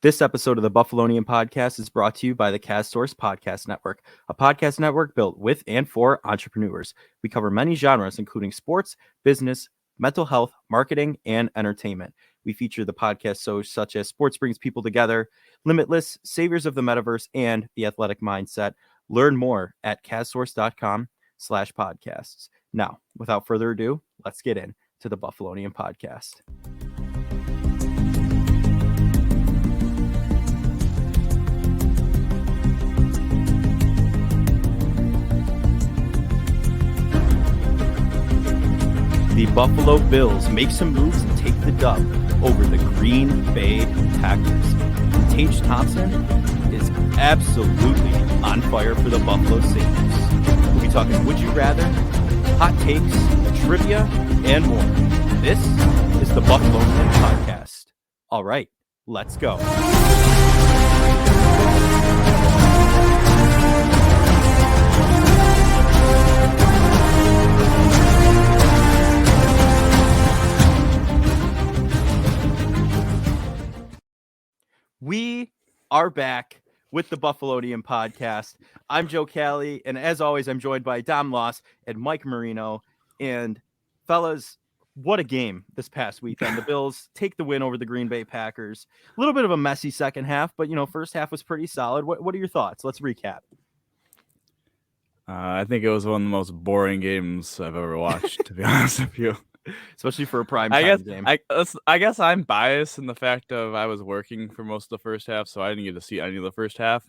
This episode of the Buffalonian podcast is brought to you by the CastSource Podcast Network, a podcast network built with and for entrepreneurs. We cover many genres, including sports, business, mental health, marketing, and entertainment. We feature the podcast shows such as Sports Brings People Together, Limitless, Saviors of the Metaverse, and The Athletic Mindset. Learn more at castsource.com/podcasts. Now, without further ado, let's get into the Buffalonian podcast. The Buffalo Bills make some moves and take the dub over the Green Bay Packers. And Tage Thompson is absolutely on fire for the Buffalo Sabres. We'll be talking Would You Rather, hot takes, trivia, and more. This is the Buffalonian Podcast. All right, let's go. We are back with the Buffalonian Podcast. I'm Joe Cali, and as always, I'm joined by Dom Loss and Mike Marino. And fellas, what a game this past weekend. The Bills take the win over the Green Bay Packers. A little bit of a messy second half, but, first half was pretty solid. What are your thoughts? Let's recap. I think it was one of the most boring games I've ever watched, to be honest with you. Especially for a prime time game. I guess I'm biased in the fact of I was working for most of the first half, so I didn't get to see any of the first half.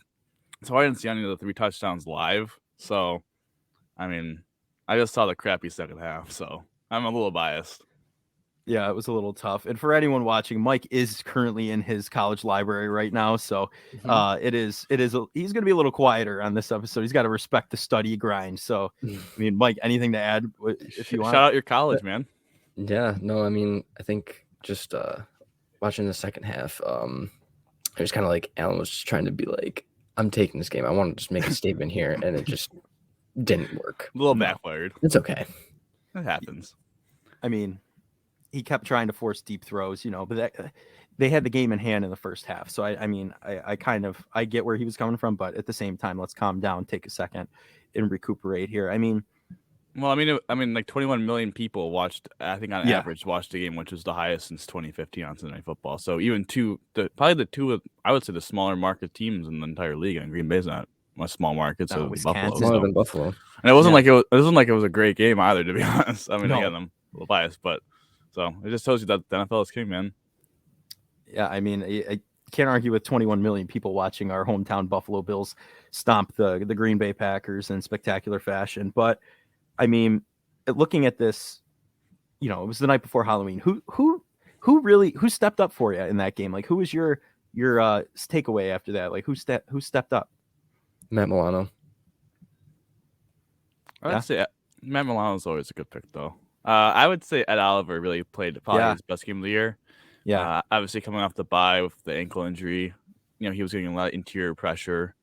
So I didn't see any of the 3 touchdowns live. So, I just saw the crappy second half, so I'm a little biased. Yeah, it was a little tough. And for anyone watching, Mike is currently in his college library right now, so he's going to be a little quieter on this episode. He's got to respect the study grind. So, Mike, anything to add if you want? Shout out your college, man. Yeah, no, I think just watching the second half, it was kind of like Alan was just trying to be like, I'm taking this game. I want to just make a statement here, and it just didn't work. A little backfired. It's okay. It happens. He kept trying to force deep throws, but they had the game in hand in the first half. So I get where he was coming from, but at the same time, let's calm down, take a second, and recuperate here. Like 21 million people watched, I think on average, watched the game, which was the highest since 2015 on Sunday Night Football. So even probably the two, I would say the smaller market teams in the entire league, and Green Bay's not a small market, so Buffalo. Smaller than Buffalo. And it wasn't like it was a great game either, to be honest. No. Again, I'm a little biased, but so it just tells you that the NFL is king, man. Yeah, I can't argue with 21 million people watching our hometown Buffalo Bills stomp the Green Bay Packers in spectacular fashion. But looking at this, it was the night before Halloween. Who stepped up for you in that game? Like, who was your takeaway after that? Like, who stepped up? Matt Milano. I'd say Matt Milano is always a good pick, though. I would say Ed Oliver really played probably his best game of the year. Yeah. Obviously coming off the bye with the ankle injury, he was getting a lot of interior pressure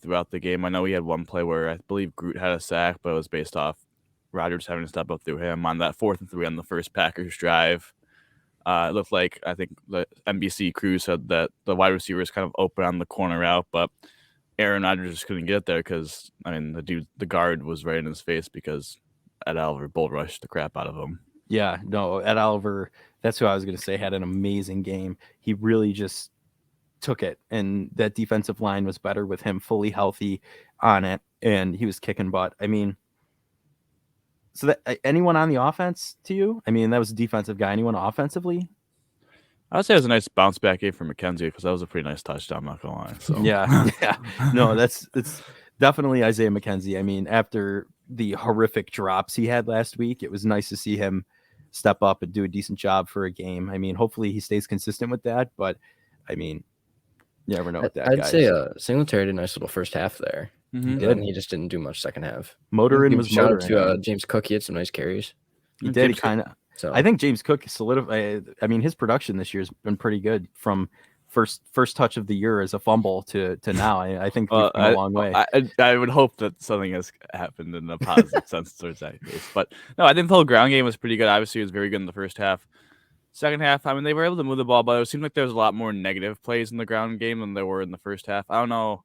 throughout the game. I know he had one play where I believe Groot had a sack, but it was based off Rodgers having to step up through him on that 4th and 3 on the first Packers drive. It looked like, I think the NBC crew said that the wide receiver was kind of open on the corner route, but Aaron Rodgers just couldn't get there because, the guard was right in his face because Ed Oliver bull rushed the crap out of him. Yeah, no, Ed Oliver, that's who I was going to say, had an amazing game. He really just took it, and that defensive line was better with him fully healthy on it, and he was kicking butt. So that anyone on the offense to you? That was a defensive guy. Anyone offensively? I would say it was a nice bounce back game for McKenzie because that was a pretty nice touchdown, I'm not going to lie. So. Yeah. No, it's definitely Isaiah McKenzie. After the horrific drops he had last week, it was nice to see him step up and do a decent job for a game. Hopefully he stays consistent with that, but you never know what that I'd say Singletary did a nice little first half there. Mm-hmm. He just didn't do much second half. Motorin was shout motoring. out to James Cook. He had some nice carries. He did. He kind of. So I think James Cook solidified. His production this year has been pretty good from first touch of the year as a fumble to now. I think we've come a long way. I would hope that something has happened in a positive sense towards that case. But no, I think the whole ground game was pretty good. Obviously, it was very good in the first half. Second half, I mean, they were able to move the ball, but it seemed like there was a lot more negative plays in the ground game than there were in the first half. I don't know.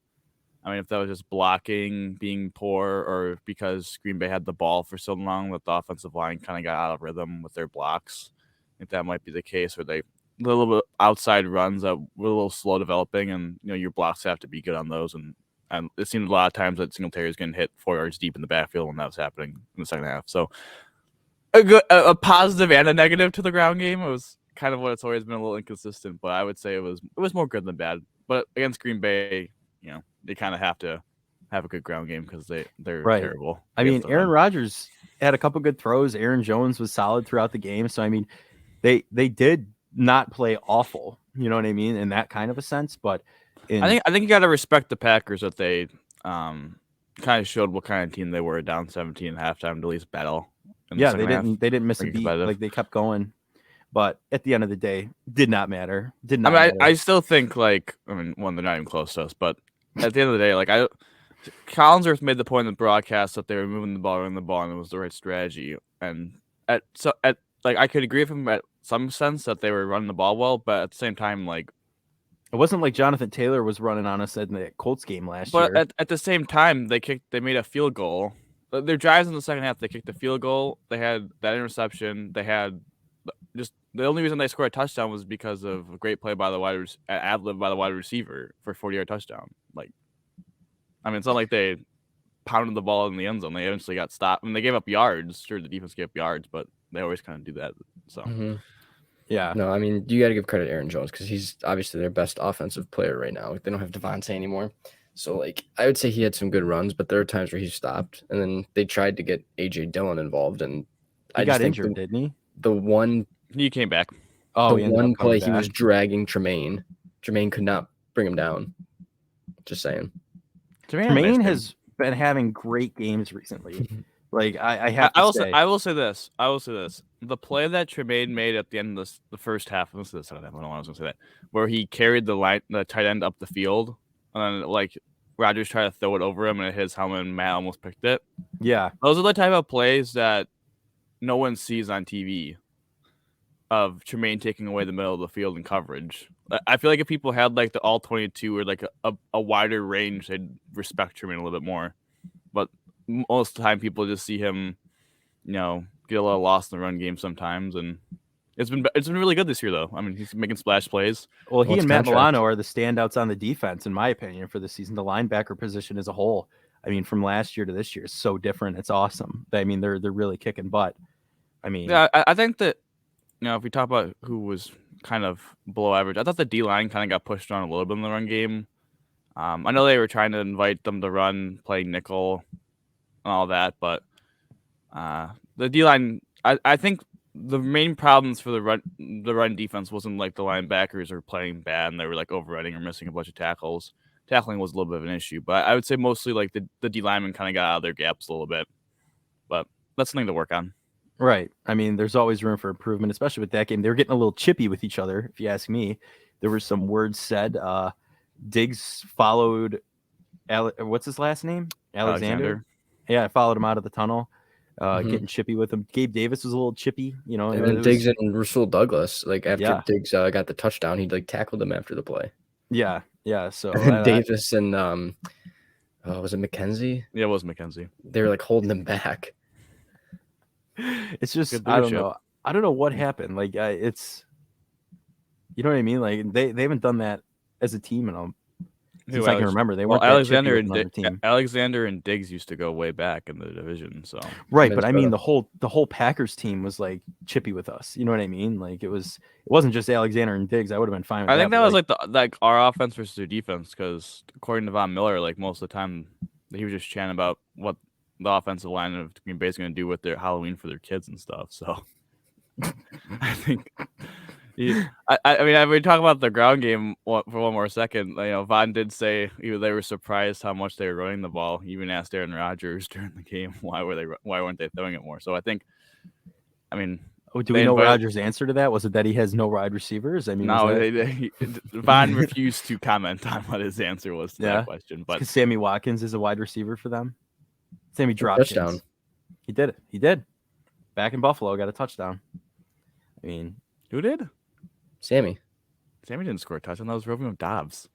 I mean, if that was just blocking being poor or because Green Bay had the ball for so long that the offensive line kind of got out of rhythm with their blocks. I think that might be the case, where they little bit outside runs that were a little slow developing, and your blocks have to be good on those. And it seemed a lot of times that Singletary was getting hit 4 yards deep in the backfield when that was happening in the second half. So a positive and a negative to the ground game. It was kind of what it's always been, a little inconsistent, but I would say it was more good than bad. But against Green Bay, they kind of have to have a good ground game because they're terrible. I mean, Aaron Rodgers had a couple good throws. Aaron Jones was solid throughout the game. So, I mean, they did not play awful, you know what I mean, in that kind of a sense. But I think you got to respect the Packers that they kind of showed what kind of team they were down 17 at halftime to at least battle. Yeah, they didn't miss a beat. Like, they kept going. But at the end of the day, did not matter. I still think, they're not even close to us, but at the end of the day, Collinsworth made the point in the broadcast that they were moving the ball, and it was the right strategy. And I could agree with him at some sense that they were running the ball well, but at the same time, it wasn't like Jonathan Taylor was running on us in the Colts game last year. But at the same time, they made a field goal. Their drives in the second half, they kicked the field goal. They had that interception. They had just the only reason they scored a touchdown was because of a great play by the ad-lib by the wide receiver for a 40-yard touchdown. It's not like they pounded the ball in the end zone. They eventually got stopped. And they gave up yards. Sure, the defense gave up yards, but they always kind of do that. So, yeah. No, you got to give credit to Aaron Jones because he's obviously their best offensive player right now. They don't have Devontae anymore. So, I would say he had some good runs, but there are times where he stopped. And then they tried to get A.J. Dillon involved. And he got injured, didn't he? He came back. Oh, the one play he was dragging Tremaine. Tremaine could not bring him down. Just saying. Tremaine has been having great games recently. I will say this. The play that Tremaine made at the end of the first half, this is the second half, I don't know why I was going to say that, where he carried the tight end up the field, and then Rodgers tried to throw it over him, and it hit his helmet, and Matt almost picked it. Yeah. Those are the type of plays that no one sees on TV of Tremaine taking away the middle of the field in coverage. I feel like if people had the all 22 or a wider range, they'd respect Tremaine a little bit more. But most of the time, people just see him, get a little lost in the run game sometimes, and it's been really good this year though. He's making splash plays. Well, he and Matt Milano are the standouts on the defense, in my opinion, for the season. The linebacker position as a whole, from last year to this year, is so different. It's awesome. They're really kicking butt. Yeah, I think that if we talk about who was kind of below average, I thought the D line kind of got pushed on a little bit in the run game. I know they were trying to invite them to run, playing nickel, and all that, but the D line, I think the main problems for the run defense wasn't the linebackers are playing bad and they were overrunning or missing a bunch of tackles. Tackling was a little bit of an issue, but I would say mostly the D linemen kind of got out of their gaps a little bit, but that's something to work on. Right. There's always room for improvement, especially with that game. They were getting a little chippy with each other, if you ask me. There were some words said. Diggs followed, what's his last name? Alexander. Yeah, I followed him out of the tunnel, getting chippy with him. Gabe Davis was a little chippy, And then Diggs and Rasul Douglas, after Diggs got the touchdown, he tackled him after the play. Yeah. So Davis and was it McKenzie? Yeah, it was McKenzie. They were holding him back. It's just I don't know what happened. It's you know what I mean. They haven't done that as a team since I can remember. They weren't Alexander and Diggs used to go way back in the division. So right, but the whole Packers team was chippy with us. You know what I mean? It wasn't just Alexander and Diggs. I would have been fine with I that. think that was our offense versus their defense, because according to Von Miller, most of the time he was just chanting about what the offensive line of Green Bay is going to do with their Halloween for their kids and stuff. So I think we talk about the ground game for one more second. Von did say they were surprised how much they were running the ball. He even asked Aaron Rodgers during the game why weren't they throwing it more. So I think, do we know Rodgers' answer to that? Was it that he has no wide receivers? Von refused to comment on what his answer was to that question. But Sammy Watkins is a wide receiver for them. Sammy dropped touchdown. He did it. He did. Back in Buffalo, got a touchdown. Who did? Sammy. Sammy didn't score a touchdown. That was Romeo Dobbs.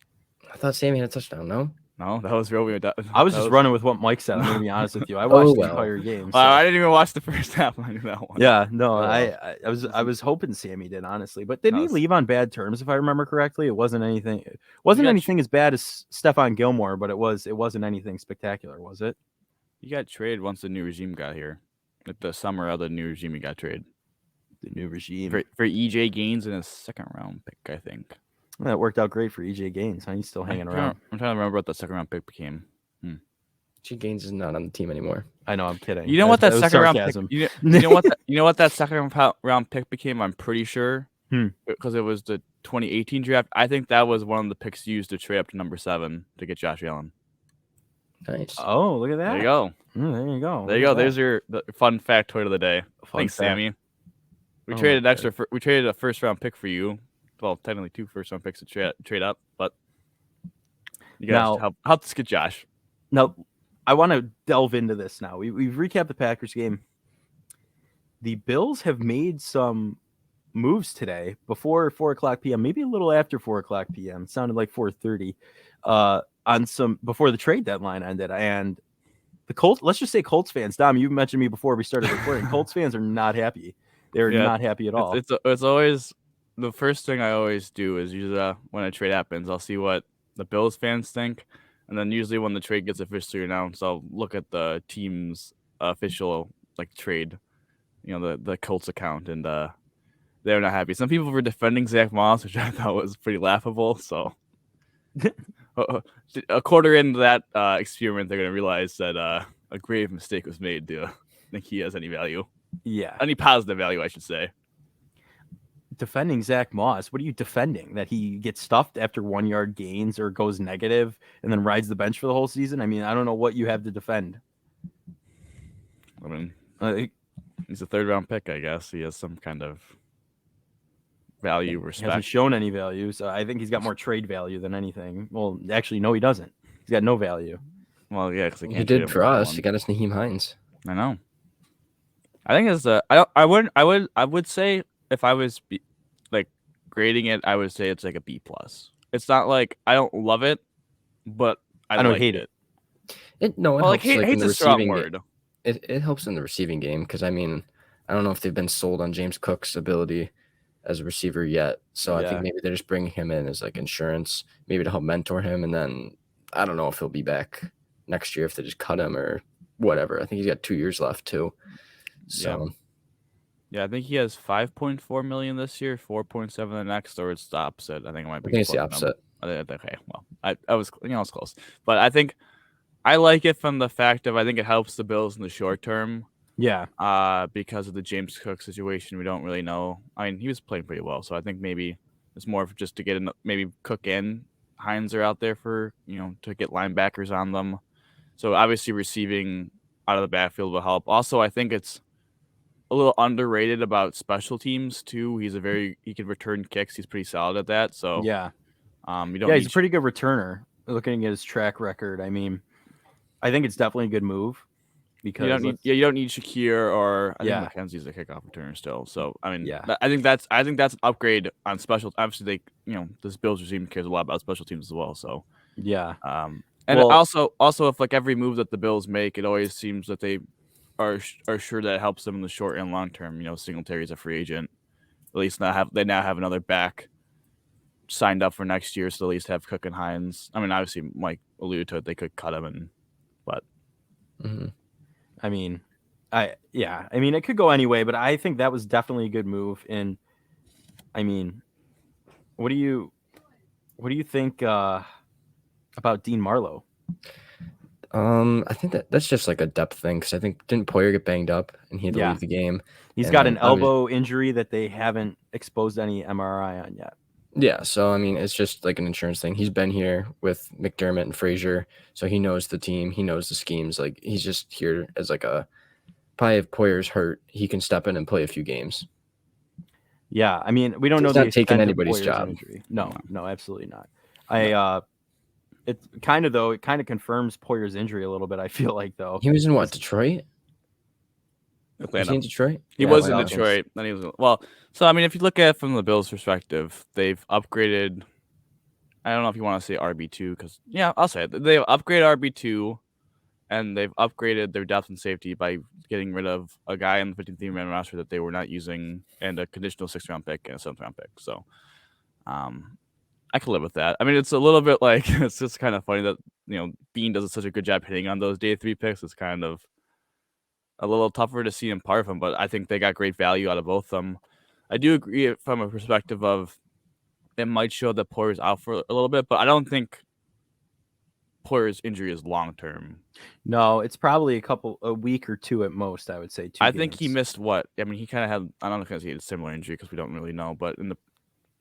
I thought Sammy had a touchdown. No. No, that was Romeo Dobbs. I was just running with what Mike said. I'm going to be honest with you. I Oh, watched the well. entire game. So. I didn't even watch the first half. I knew that one. Yeah, no, Oh, I was hoping Sammy did, honestly. But didn't he No, leave on bad terms, if I remember correctly? It wasn't anything. It wasn't got anything as bad as Stephon Gilmore, but it wasn't anything spectacular, was it? He got traded once the new regime got here. At the summer of the new regime, he got traded The new regime. for EJ Gaines and a second round pick, I think. That worked out great for EJ Gaines. Huh? He's still hanging around. I'm trying to remember what the second round pick became. G Gaines is not on the team anymore. I know, I'm kidding. You know what that was second round pick? sarcasm. You know what that second round pick became? I'm pretty sure because it was the 2018 draft. I think that was one of the picks used to trade up to number 7 to get Josh Allen. Nice. Oh, look at that. There you go. There you go. There you go. There's your fun factoid of the day. Thanks, fact. Sammy. We Oh traded my extra. We traded a first round pick for you. Well, technically 2 first round picks to trade up, but you guys help us get Josh. Now, I want to delve into this now. We've recapped the Packers game. The Bills have made some moves today before 4:00 p.m., maybe a little after 4:00 p.m. It sounded like 4:30 on some before the trade deadline ended. And the Colts, let's just say Colts fans, Dom, you mentioned me before we started recording. Colts fans are not happy. They're not happy at all. It's always the first thing I always do is usually when a trade happens, I'll see what the Bills fans think. And then usually when the trade gets officially announced, I'll look at the team's official trade, the Colts account, and they're not happy. Some people were defending Zach Moss, which I thought was pretty laughable. So a quarter into that experiment, they're going to realize that a grave mistake was made to think he has any value. Yeah. Any positive value, I should say. Defending Zach Moss, what are you defending? That he gets stuffed after 1 yard gains or goes negative and then rides the bench for the whole season? I mean, I don't know what you have to defend. I mean, he's a 3rd round pick, I guess. He has some kind of value, respect. He hasn't shown any value, so I think he's got more trade value than anything. Well, actually, no, he doesn't. He's got no value. Well, yeah, because he did for us. He got us Naheem Hines. I know. I think it's I would say if I was grading it, I would say it's like a B+. It's not like I don't love it, but I don't hate it. It helps hate's a strong word. It helps in the receiving game because I mean I don't know if they've been sold on James Cook's ability as a receiver yet, so I think maybe they're just bringing him in as insurance, maybe to help mentor him, and then I don't know if he'll be back next year if they just cut him or whatever. I think he's got 2 years left too. So. Yeah, I think he has $5.4 million this year, 4.7 the next, or it's the opposite. I think it might be. I think it's the opposite. Okay, well, I was close, but I think I like it from the fact of I think it helps the Bills in the short term. Yeah. Because of the James Cook situation, we don't really know. I mean, he was playing pretty well, so I think maybe it's more of just to get maybe Cook and Hines are out there for to get linebackers on them. So obviously receiving out of the backfield will help. Also, I think it's a little underrated about special teams too. He can return kicks. He's pretty solid at that. So yeah, he's a pretty good returner. Looking at his track record, I mean, I think it's definitely a good move because you don't need Shakir or I think McKenzie's a kickoff returner still. So I mean, I think that's an upgrade on special. Obviously, this Bills regime cares a lot about special teams as well. So and also if every move that the Bills make, it always seems that they are sure that it helps them in the short and long term. Singletary's a free agent. At least they now have another back signed up for next year, so at least have Cook and Hines. I mean, obviously Mike alluded to it. They could cut him, but I mean, it could go anyway, but I think that was definitely a good move. And I mean, what do you think about Dean Marlowe? I think that's just a depth thing because I think didn't Poyer get banged up and he had to leave the game. He's got an elbow injury that they haven't exposed any MRI on yet. Yeah, so I mean it's just an insurance thing. He's been here with McDermott and Frazier, so he knows the team, he knows the schemes. He's just here as probably if Poyer's hurt, he can step in and play a few games. Yeah, I mean we don't know the not taking anybody's job. Injury. No, absolutely not. It kind of confirms Poyer's injury a little bit. I feel like though he was in Detroit. Was he in Detroit? He Yeah, was in Dolphins. Detroit. Then he was So I mean, if you look at it from the Bills' perspective, they've upgraded. I don't know if you want to say RB2 because I'll say it. They've upgraded RB2, and they've upgraded their depth and safety by getting rid of a guy in the 53-man roster that they were not using, and a conditional 6th-round pick and a 7th-round pick. So, I can live with that. I mean, it's a little bit like it's just kind of funny that Bean does such a good job hitting on those day 3 picks. It's kind of a little tougher to see him part of them, but I think they got great value out of both of them. I do agree from a perspective of it might show that Poyer's out for a little bit, but I don't think Poyer's injury is long term. No, it's probably a week or 2 at most, I would say. 2 I games. think he missed what? I mean, he kind of had, I don't know if he had a similar injury because we don't really know, but in the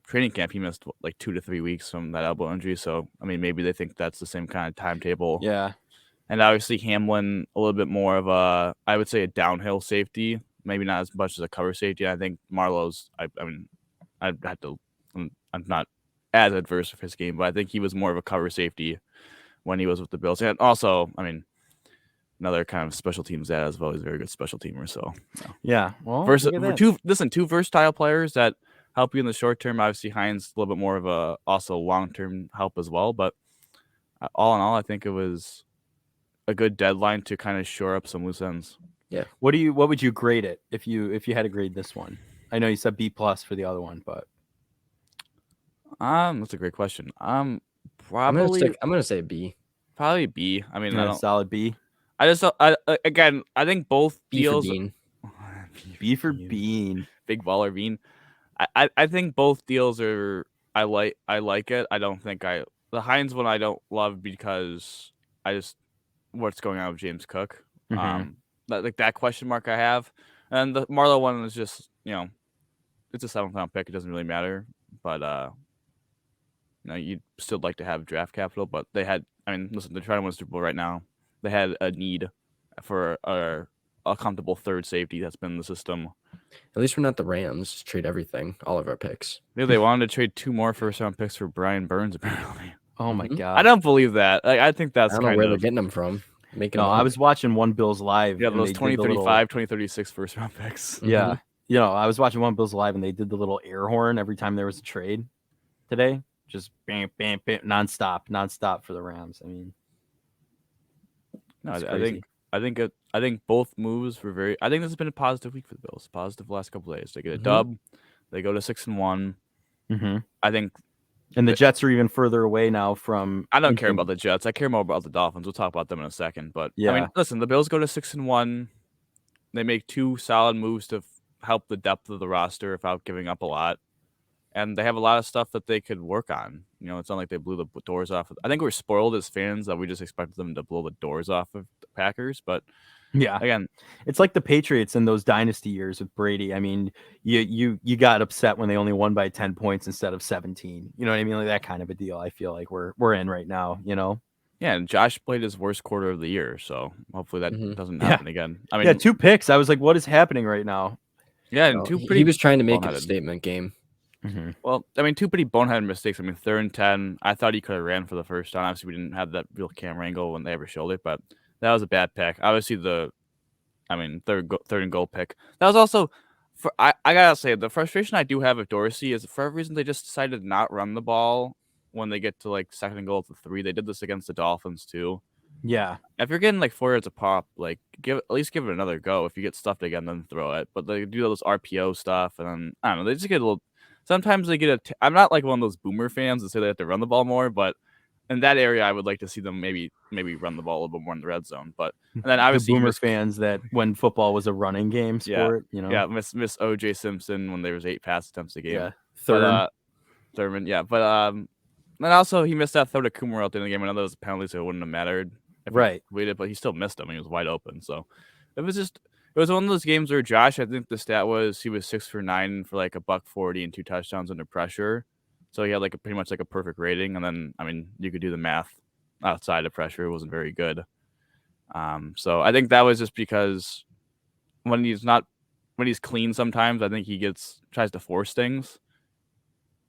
training camp, he missed like 2 to 3 weeks from that elbow injury. So, I mean, maybe they think that's the same kind of timetable. Yeah. And obviously Hamlin, a little bit more of I would say a downhill safety, maybe not as much as a cover safety. I think Marlowe's, I mean, I'm not as adverse of his game, but I think he was more of a cover safety when he was with the Bills. And also, I mean, another kind of special teams that as well. He's a very good special teamer. So, yeah. Well, two versatile players that help you in the short term. Obviously, Hines a little bit more of a also long term help as well. But all in all, I think it was a good deadline to kind of shore up some loose ends. Yeah. What would you grade it if you had to grade this one? I know you said B+ for the other one, but that's a great question. I'm gonna say B. Probably B. I mean, I don't solid B. I think both B deals. For Bean. B for Bean. Big baller Bean. I think both deals are. I like it. I don't think the Hines one I don't love because I just what's going on with James Cook. Mm-hmm. That question mark I have, and the Marlowe one is just it's a 7th-round pick. It doesn't really matter, but you'd still like to have draft capital. But they had. I mean, listen, they're trying to win Super Bowl right now. They had a need for a comfortable third safety that's been in the system. At least we're not the Rams. Just trade everything, all of our picks. Yeah, they wanted to trade 2 more first-round picks for Brian Burns, apparently. Oh my God! I don't believe that. I think that's I don't know where they're getting them from. I was watching One Bills Live. Yeah, those 2035, 2036 first-round picks. Yeah, I was watching One Bills Live, and they did the little air horn every time there was a trade today. Just bam, bam, bam, nonstop for the Rams. I mean, no, I think both moves were very. I think this has been a positive week for the Bills. Positive the last couple of days. They get a dub. They go to 6-1. Mm-hmm. I think. And the Jets are even further away now from. I don't care about the Jets. I care more about the Dolphins. We'll talk about them in a second. But I mean, listen, the Bills go to 6-1. They make 2 solid moves to help the depth of the roster without giving up a lot. And they have a lot of stuff that they could work on. It's not like they blew the doors off. I think we're spoiled as fans that we just expected them to blow the doors off of the Packers. But yeah, again, it's like the Patriots in those dynasty years with Brady. I mean, you got upset when they only won by 10 points instead of 17. You know what I mean? Like that kind of a deal. I feel like we're in right now. Yeah, and Josh played his worst quarter of the year, so hopefully that doesn't happen again. I mean, 2 picks. I was like, what is happening right now? Yeah, and he was trying to make it a statement game. Mm-hmm. Well, I mean, 2 pretty boneheaded mistakes. I mean, 3rd and 10. I thought he could have ran for the first down. Obviously, we didn't have that real camera angle when they ever showed it, but that was a bad pick. Obviously, third and goal pick. That was also, I gotta say, the frustration I do have with Dorsey is for every reason they just decided to not run the ball when they get to like 2nd and goal at the 3. They did this against the Dolphins too. Yeah. If you're getting like 4 yards a pop, like at least give it another go. If you get stuffed again, then throw it. But they do all this RPO stuff, and then I don't know. They just get a little. Sometimes they get I'm not like one of those boomer fans that say they have to run the ball more, but in that area, I would like to see them maybe run the ball a little bit more in the red zone. But and then obviously the boomer fans that when football was a running game sport, yeah, miss O.J. Simpson when there was 8 pass attempts a game. Yeah, Thurman, yeah, but then also he missed that throw to Kumar at the end of the game. I know those penalties, so it wouldn't have mattered. Right. But he still missed them. He was wide open. So it was one of those games where Josh, I think the stat was he was 6 for 9 for like $140 and 2 touchdowns under pressure. So he had like pretty much like a perfect rating. And then, I mean, you could do the math outside of pressure. It wasn't very good. So I think that was just because when he's clean, sometimes I think he tries to force things.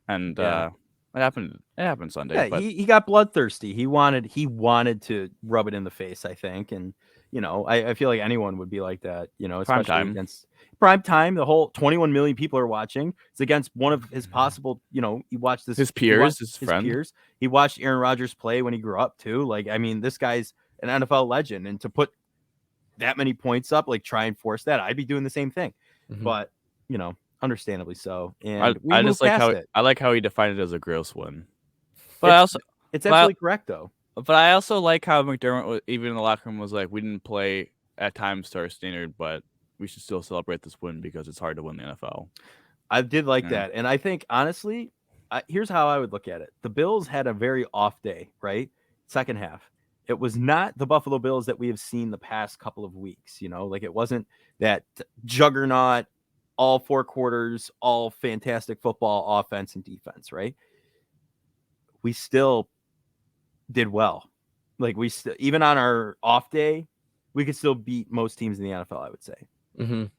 And, It happened Sunday. Yeah, but he got bloodthirsty. He wanted to rub it in the face, I think, and I feel like anyone would be like that, Prime especially time. against prime time. The whole 21 million people are watching. It's against one of his possible, he watched this. His he watched peers, his friend. peers. He watched Aaron Rodgers play when he grew up too. Like, I mean, this guy's an NFL legend, and to put that many points up, like try and force that, I'd be doing the same thing. But, understandably so. And I just like how it. I like how he defined it as a gross win. But it's absolutely correct though. But I also like how McDermott, even in the locker room, was like, we didn't play at times to our standard, but we should still celebrate this win because it's hard to win the NFL. I did like that. And I think, honestly, here's how I would look at it. The Bills had a very off day, right? Second half. It was not the Buffalo Bills that we have seen the past couple of weeks, like it wasn't that juggernaut, all 4 quarters, all fantastic football, offense and defense, right? We still did well. Like even on our off day, we could still beat most teams in the NFL, I would say.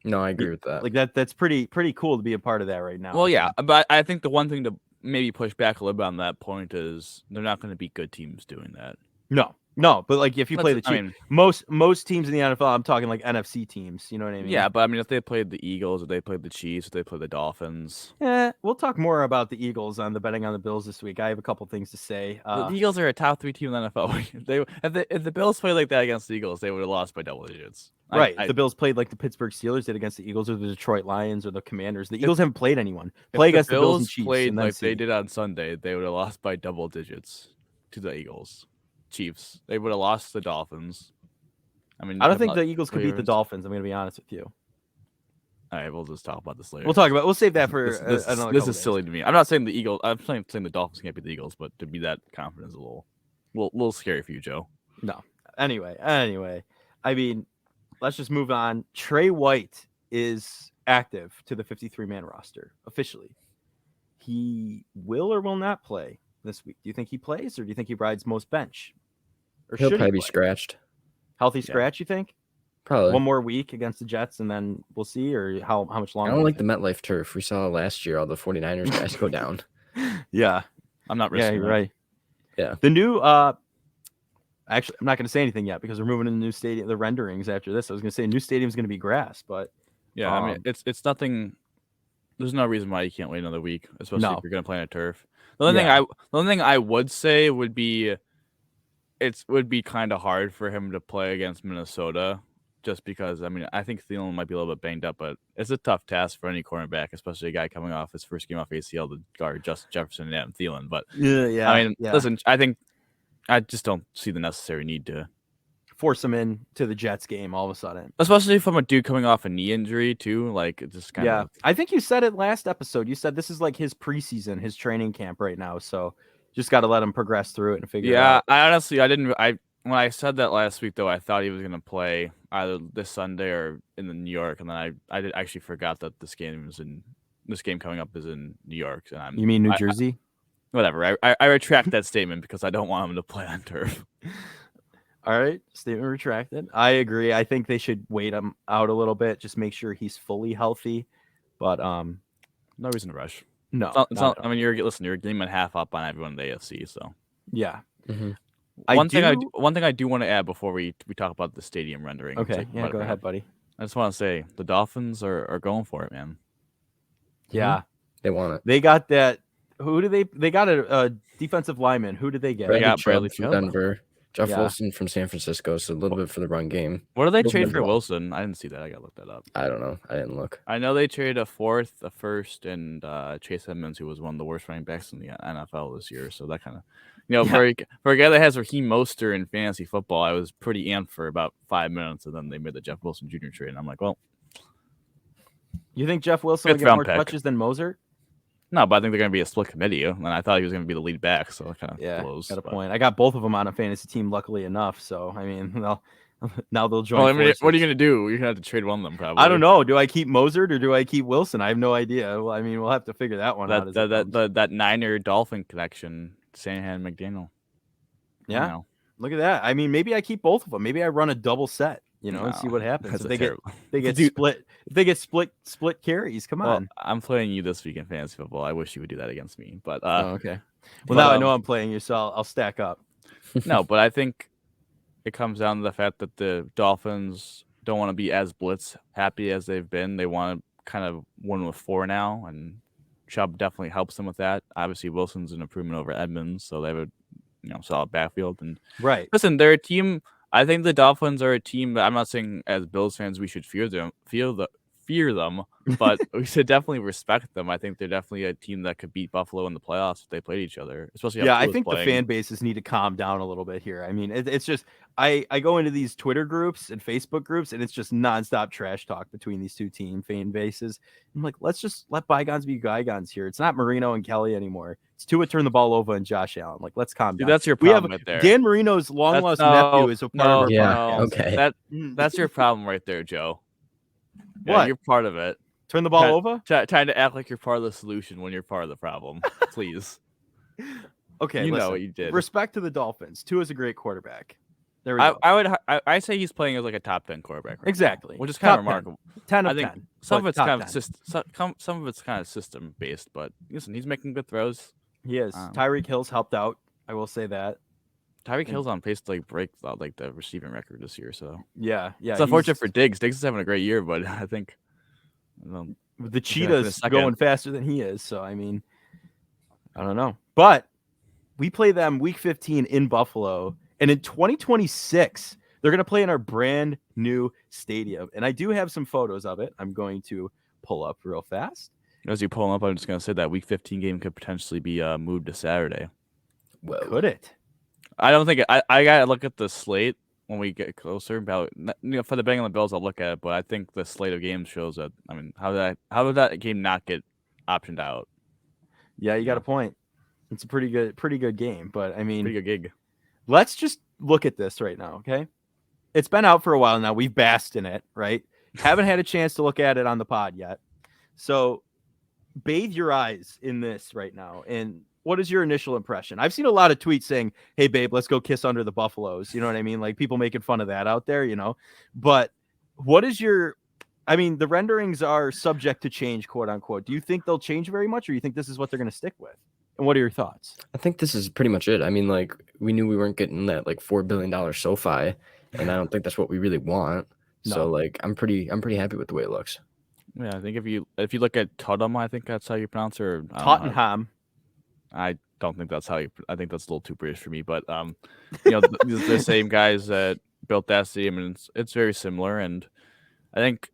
No, I agree with that. Like that's pretty cool to be a part of that right now. Well, yeah, but I think the one thing to maybe push back a little bit on that point is they're not going to be good teams doing that. No, but like if you play the Chiefs, most teams in the NFL, I'm talking like NFC teams, you know what I mean? Yeah, but I mean if they played the Eagles, or they played the Chiefs, or they played the Dolphins. We'll talk more about the Eagles on the betting on the Bills this week. I have a couple things to say. The Eagles are a top 3 team in the NFL. If the Bills played like that against the Eagles, they would have lost by double digits. Right. The Bills played like the Pittsburgh Steelers did against the Eagles, or the Detroit Lions, or the Commanders. The Eagles haven't played anyone. Play against the Bills and Chiefs. Played and like they did on Sunday, they would have lost by double digits to the Eagles. Chiefs. They would have lost the Dolphins. I mean, I don't think the Eagles could beat the Dolphins. I'm going to be honest with you. All right, we'll just talk about this later. We'll save that for another. This is silly to me. I'm not saying the Eagles. I'm saying the Dolphins can't beat the Eagles, but to be that confident is a little scary for you, Joe. No. Anyway, I mean, let's just move on. Trey White is active to the 53-man roster officially. He will or will not play this week. Do you think he plays, or do you think he rides most bench? Or he'll probably be scratched. Healthy scratch, you think? Probably. One more week against the Jets, and then we'll see, or how much longer? I don't like the MetLife turf. We saw last year all the 49ers guys go down. Yeah. I'm not risking you're right. Yeah. The new actually, I'm not going to say anything yet because we're moving to the new stadium, the renderings after this. I was going to say new stadium is going to be grass, but yeah, I mean, it's nothing. There's no reason why you can't wait another week, especially if you're going to play on a turf. The only thing I would say would be it would be kind of hard for him to play against Minnesota, just because I mean I think Thielen might be a little bit banged up, but it's a tough task for any cornerback, especially a guy coming off his first game off ACL to guard Justin Jefferson and Adam Thielen. But I mean, listen, I just don't see the necessary need to force him in to the Jets game all of a sudden, especially from a dude coming off a knee injury too. Like it just kind of. I think you said it last episode. You said this is like his preseason, his training camp right now. So just got to let him progress through it and figure it out. Yeah, I honestly when I said that last week though, I thought he was going to play either this Sunday or in New York, and then I actually forgot that this game coming up is in New York. And you mean New Jersey? Whatever. I retract that statement because I don't want him to play on turf. All right, statement retracted. I agree. I think they should wait him out a little bit, just make sure he's fully healthy. But no reason to rush. No, it's not. I mean, you're a game and a half up on everyone in the AFC. So yeah. Mm-hmm. One thing I do want to add before we talk about the stadium rendering. Okay, go ahead, buddy. I just want to say the Dolphins are going for it, man. Yeah, they want it. They got that. Who do they got a defensive lineman? Who did they get? They got Bradley from Denver. Jeff Wilson from San Francisco, so a little bit for the run game. What did they trade for Wilson? I didn't see that. I gotta look that up. I don't know. I didn't look. I know they traded a fourth, a first, and Chase Edmonds, who was one of the worst running backs in the NFL this year. So that kind of, for a guy that has Raheem Mostert in fantasy football, I was pretty amped for about 5 minutes, and then they made the Jeff Wilson Jr. trade, and I'm like, well. You think Jeff Wilson will get more touches than Mostert? No, but I think they're going to be a split committee, and I thought he was going to be the lead back, so it kind of blows. Got a point. I got both of them on a fantasy team, luckily enough. So I mean, now they'll join. Well, I mean, what are you going to do? You're going to have to trade one of them, probably. I don't know. Do I keep Mostert or do I keep Wilson? I have no idea. Well, I mean, we'll have to figure that one out. That Niner Dolphin connection, Shanahan McDaniel. Yeah, look at that. I mean, maybe I keep both of them. Maybe I run a double set. And see what happens. If they get split. If they get split carries, come on. I'm playing you this week in fantasy football. I wish you would do that against me. But okay. Well, now I know I'm playing you, so I'll stack up. No, but I think it comes down to the fact that the Dolphins don't want to be as blitz happy as they've been. They want to kind of win with 4 now, and Chubb definitely helps them with that. Obviously, Wilson's an improvement over Edmonds, so they have a solid backfield. And Right. listen, they're a team. I think the Dolphins are a team that I'm not saying as Bills fans we should fear them, but we should definitely respect them. I think they're definitely a team that could beat Buffalo in the playoffs if they played each other, especially. Yeah, I think the fan bases need to calm down a little bit here. I mean, it's just I go into these Twitter groups and Facebook groups, and it's just nonstop trash talk between these two team fan bases. I'm like, let's just let bygones be bygones here. It's not Marino and Kelly anymore. It's Tua turn the ball over and Josh Allen. Like, let's calm down. Dude, that's your problem right there. Dan Marino's long lost nephew is a part of our podcast. Okay. That's your problem right there, Joe. Yeah, What? You're part of it. Turn the ball over? Trying to act like you're part of the solution when you're part of the problem. Please. Okay, you listen, know what you did. Respect to the Dolphins. Tua's a great quarterback. There we go. I say he's playing as like a top 10 quarterback. Right Exactly. now, which is kind Top of remarkable. 10 of I think 10. Some of it's top kind 10. of some of it's kind of system based, but listen, he's making good throws. He is. Tyreek Hill's helped out. I will say that. Tyreek Hill's on pace to like break like the receiving record this year. So yeah. It's unfortunate for Diggs. Diggs is having a great year, but I think the Cheetah's going faster than he is. So I mean, I don't know. But we play them week 15 in Buffalo, and in 2026 they're going to play in our brand new stadium. And I do have some photos of it. I'm going to pull up real fast. As you pull them up, I'm just going to say that week 15 game could potentially be moved to Saturday. Well, could it? I don't think I got to look at the slate when we get closer. About for the Bengals and Bills, I'll look at it, but I think the slate of games shows that. I mean, how did that game not get optioned out? Yeah, you got a point. It's a pretty good game, but I mean, pretty good gig. Let's just look at this right now, okay? It's been out for a while now. We've basked in it, right? Haven't had a chance to look at it on the pod yet. So bathe your eyes in this right now. And what is your initial impression? I've seen a lot of tweets saying, hey, babe, let's go kiss under the Buffaloes. You know what I mean? Like people making fun of that out there, But what is your – I mean, the renderings are subject to change, quote unquote. Do you think they'll change very much, or you think this is what they're going to stick with? And what are your thoughts? I think this is pretty much it. I mean, like we knew we weren't getting that like $4 billion SoFi, and I don't think that's what we really want. No. So like I'm pretty happy with the way it looks. Yeah, I think if you look at Tottenham, I think that's how you pronounce it. Or Tottenham. I don't think that's how you. I think that's a little too British for me. But the same guys that built that stadium, and it's very similar. And I think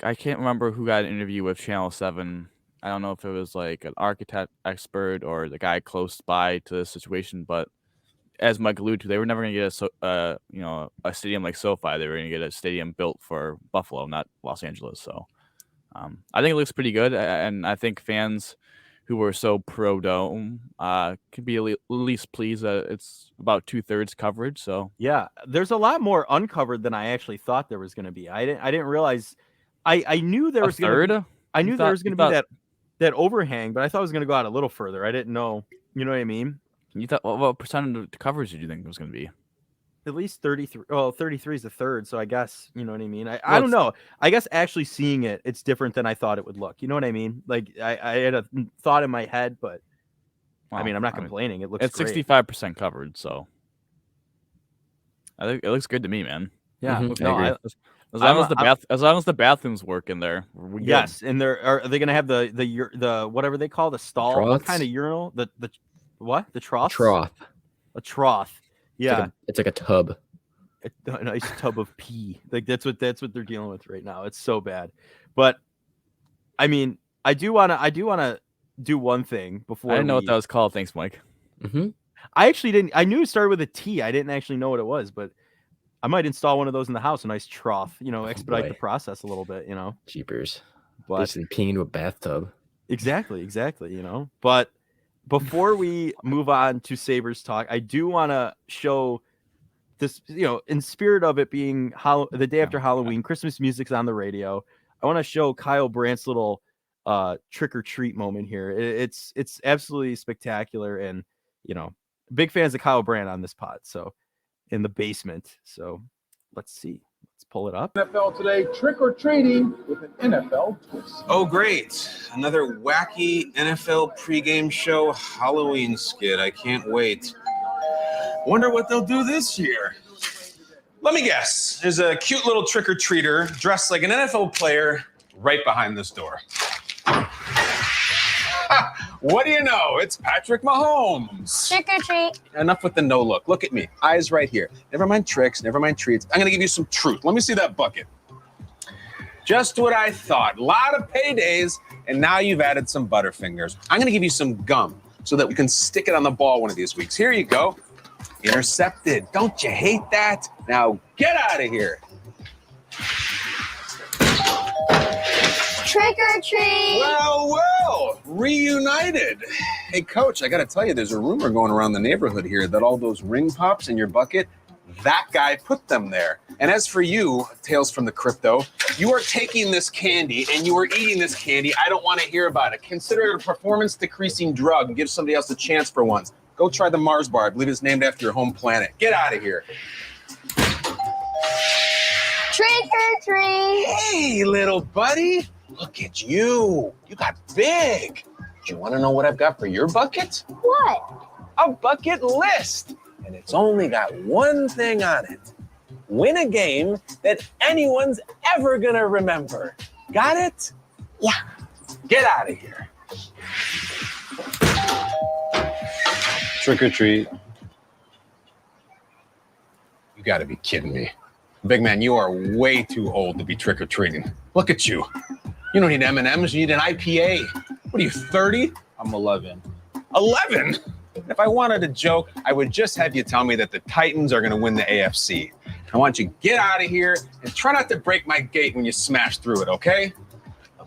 I can't remember who got an interview with Channel 7. I don't know if it was like an architect expert or the guy close by to the situation, but as Mike alluded to, they were never going to get a stadium like SoFi. They were going to get a stadium built for Buffalo, not Los Angeles. So I think it looks pretty good, and I think fans who were so pro dome can be at least pleased that it's about 2/3 coverage. So yeah, there's a lot more uncovered than I actually thought there was going to be. I didn't realize. I knew there was going to be. I knew there was going to be that overhang, but I thought it was going to go out a little further. I didn't know. You know what I mean? You thought what percent of the coverage did you think it was going to be? At least 33. Well, 33 is a third, so I guess you know what I mean. I don't know. I guess actually seeing it, it's different than I thought it would look. You know what I mean? Like I had a thought in my head, but I mean I'm not complaining. It looks. It's 65% covered, so I think it looks good to me, man. Yeah. No, as long as the bathrooms work in there. Yes, and are they gonna have the whatever they call the stall? Troughs? What kind of urinal? The what? The trough? Trough. A trough. Yeah. It's like a tub. A nice tub of pee. Like that's what they're dealing with right now. It's so bad. But I mean, I do wanna do one thing before. I didn't know what that was called. Thanks, Mike. Mm-hmm. I actually didn't. I knew it started with a T. I didn't actually know what it was, but I might install one of those in the house. A nice trough, expedite the process a little bit, Cheapers. But basically peeing into a bathtub. Exactly. But before we move on to Sabres talk, I do want to show this, in spirit of it being the day after Halloween, Christmas music's on the radio. I want to show Kyle Brandt's little trick or treat moment here. It's absolutely spectacular, and big fans of Kyle Brandt on this pod. So in the basement. So let's see. Let's pull it up. NFL today, trick or treating with an NFL twist. Oh, great. Another wacky NFL pregame show Halloween skit. I can't wait. Wonder what they'll do this year. Let me guess. There's a cute little trick-or-treater dressed like an NFL player right behind this door. What do you know? It's Patrick Mahomes. Trick or treat. Enough with the no look. Look at me. Eyes right here. Never mind tricks. Never mind treats. I'm going to give you some truth. Let me see that bucket. Just what I thought. A lot of paydays, and now you've added some Butterfingers. I'm going to give you some gum so that we can stick it on the ball one of these weeks. Here you go. Intercepted. Don't you hate that? Now get out of here. Trick or treat. Well, reunited. Hey, Coach, I got to tell you, there's a rumor going around the neighborhood here that all those ring pops in your bucket, that guy put them there. And as for you, Tales from the Crypto, you are taking this candy and you are eating this candy. I don't want to hear about it. Consider it a performance-decreasing drug and give somebody else a chance for once. Go try the Mars bar. I believe it's named after your home planet. Get out of here. Trick or treat. Hey, little buddy. Look at you. You got big. Do you want to know what I've got for your bucket? What? A bucket list. And it's only got one thing on it. Win a game that anyone's ever going to remember. Got it? Yeah. Get out of here. Trick or treat. You got to be kidding me. Big man, you are way too old to be trick or treating. Look at you. You don't need M&Ms, you need an IPA. What are you, 30? I'm 11. 11? If I wanted to joke, I would just have you tell me that the Titans are going to win the AFC. I want you to get out of here and try not to break my gate when you smash through it, okay?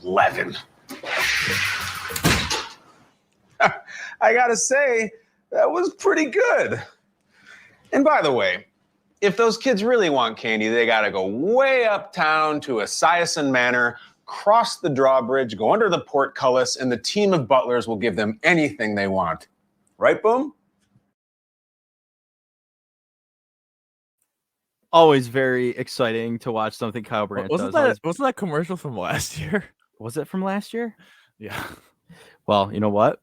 11. I got to say, that was pretty good. And by the way, if those kids really want candy, they got to go way uptown to Esiason Manor, cross the drawbridge, go under the portcullis, and the team of butlers will give them anything they want. Right, Boom? Always very exciting to watch something Kyle Brandt Wasn't does. that commercial from last year? Was it from last year? Yeah. Well, you know what?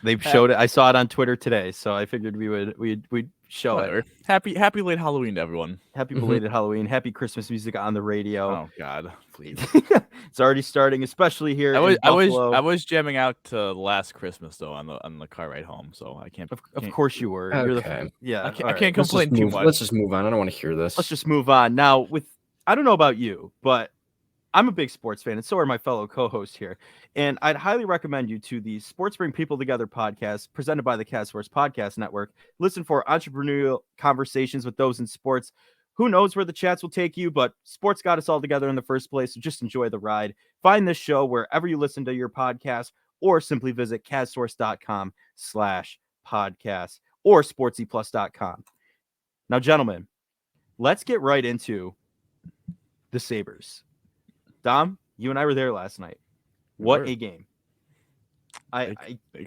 They showed it. I saw it on Twitter today, so I figured we'd show Whatever. it. Happy late Halloween to everyone. Happy belated Halloween. Happy Christmas music on the radio. Oh God, please. It's already starting, especially here I in Buffalo. was jamming out to Last Christmas though on the car ride home, so I can't. Of course you were. You're Okay. yeah. I can't complain too much. Let's just move on. I don't want to hear this. Let's just move on. Now, I don't know about you, but I'm a big sports fan, and so are my fellow co-hosts here. And I'd highly recommend you to the Sports Bring People Together podcast presented by the Cat Sports Podcast Network. Listen for entrepreneurial conversations with those in sports. Who knows where the chats will take you, but sports got us all together in the first place, so just enjoy the ride. Find this show wherever you listen to your podcast, or simply visit catsource.com/podcast or sportsyplus.com. Now, gentlemen, let's get right into the Sabres. Dom, you and I were there last night. What a game. Eight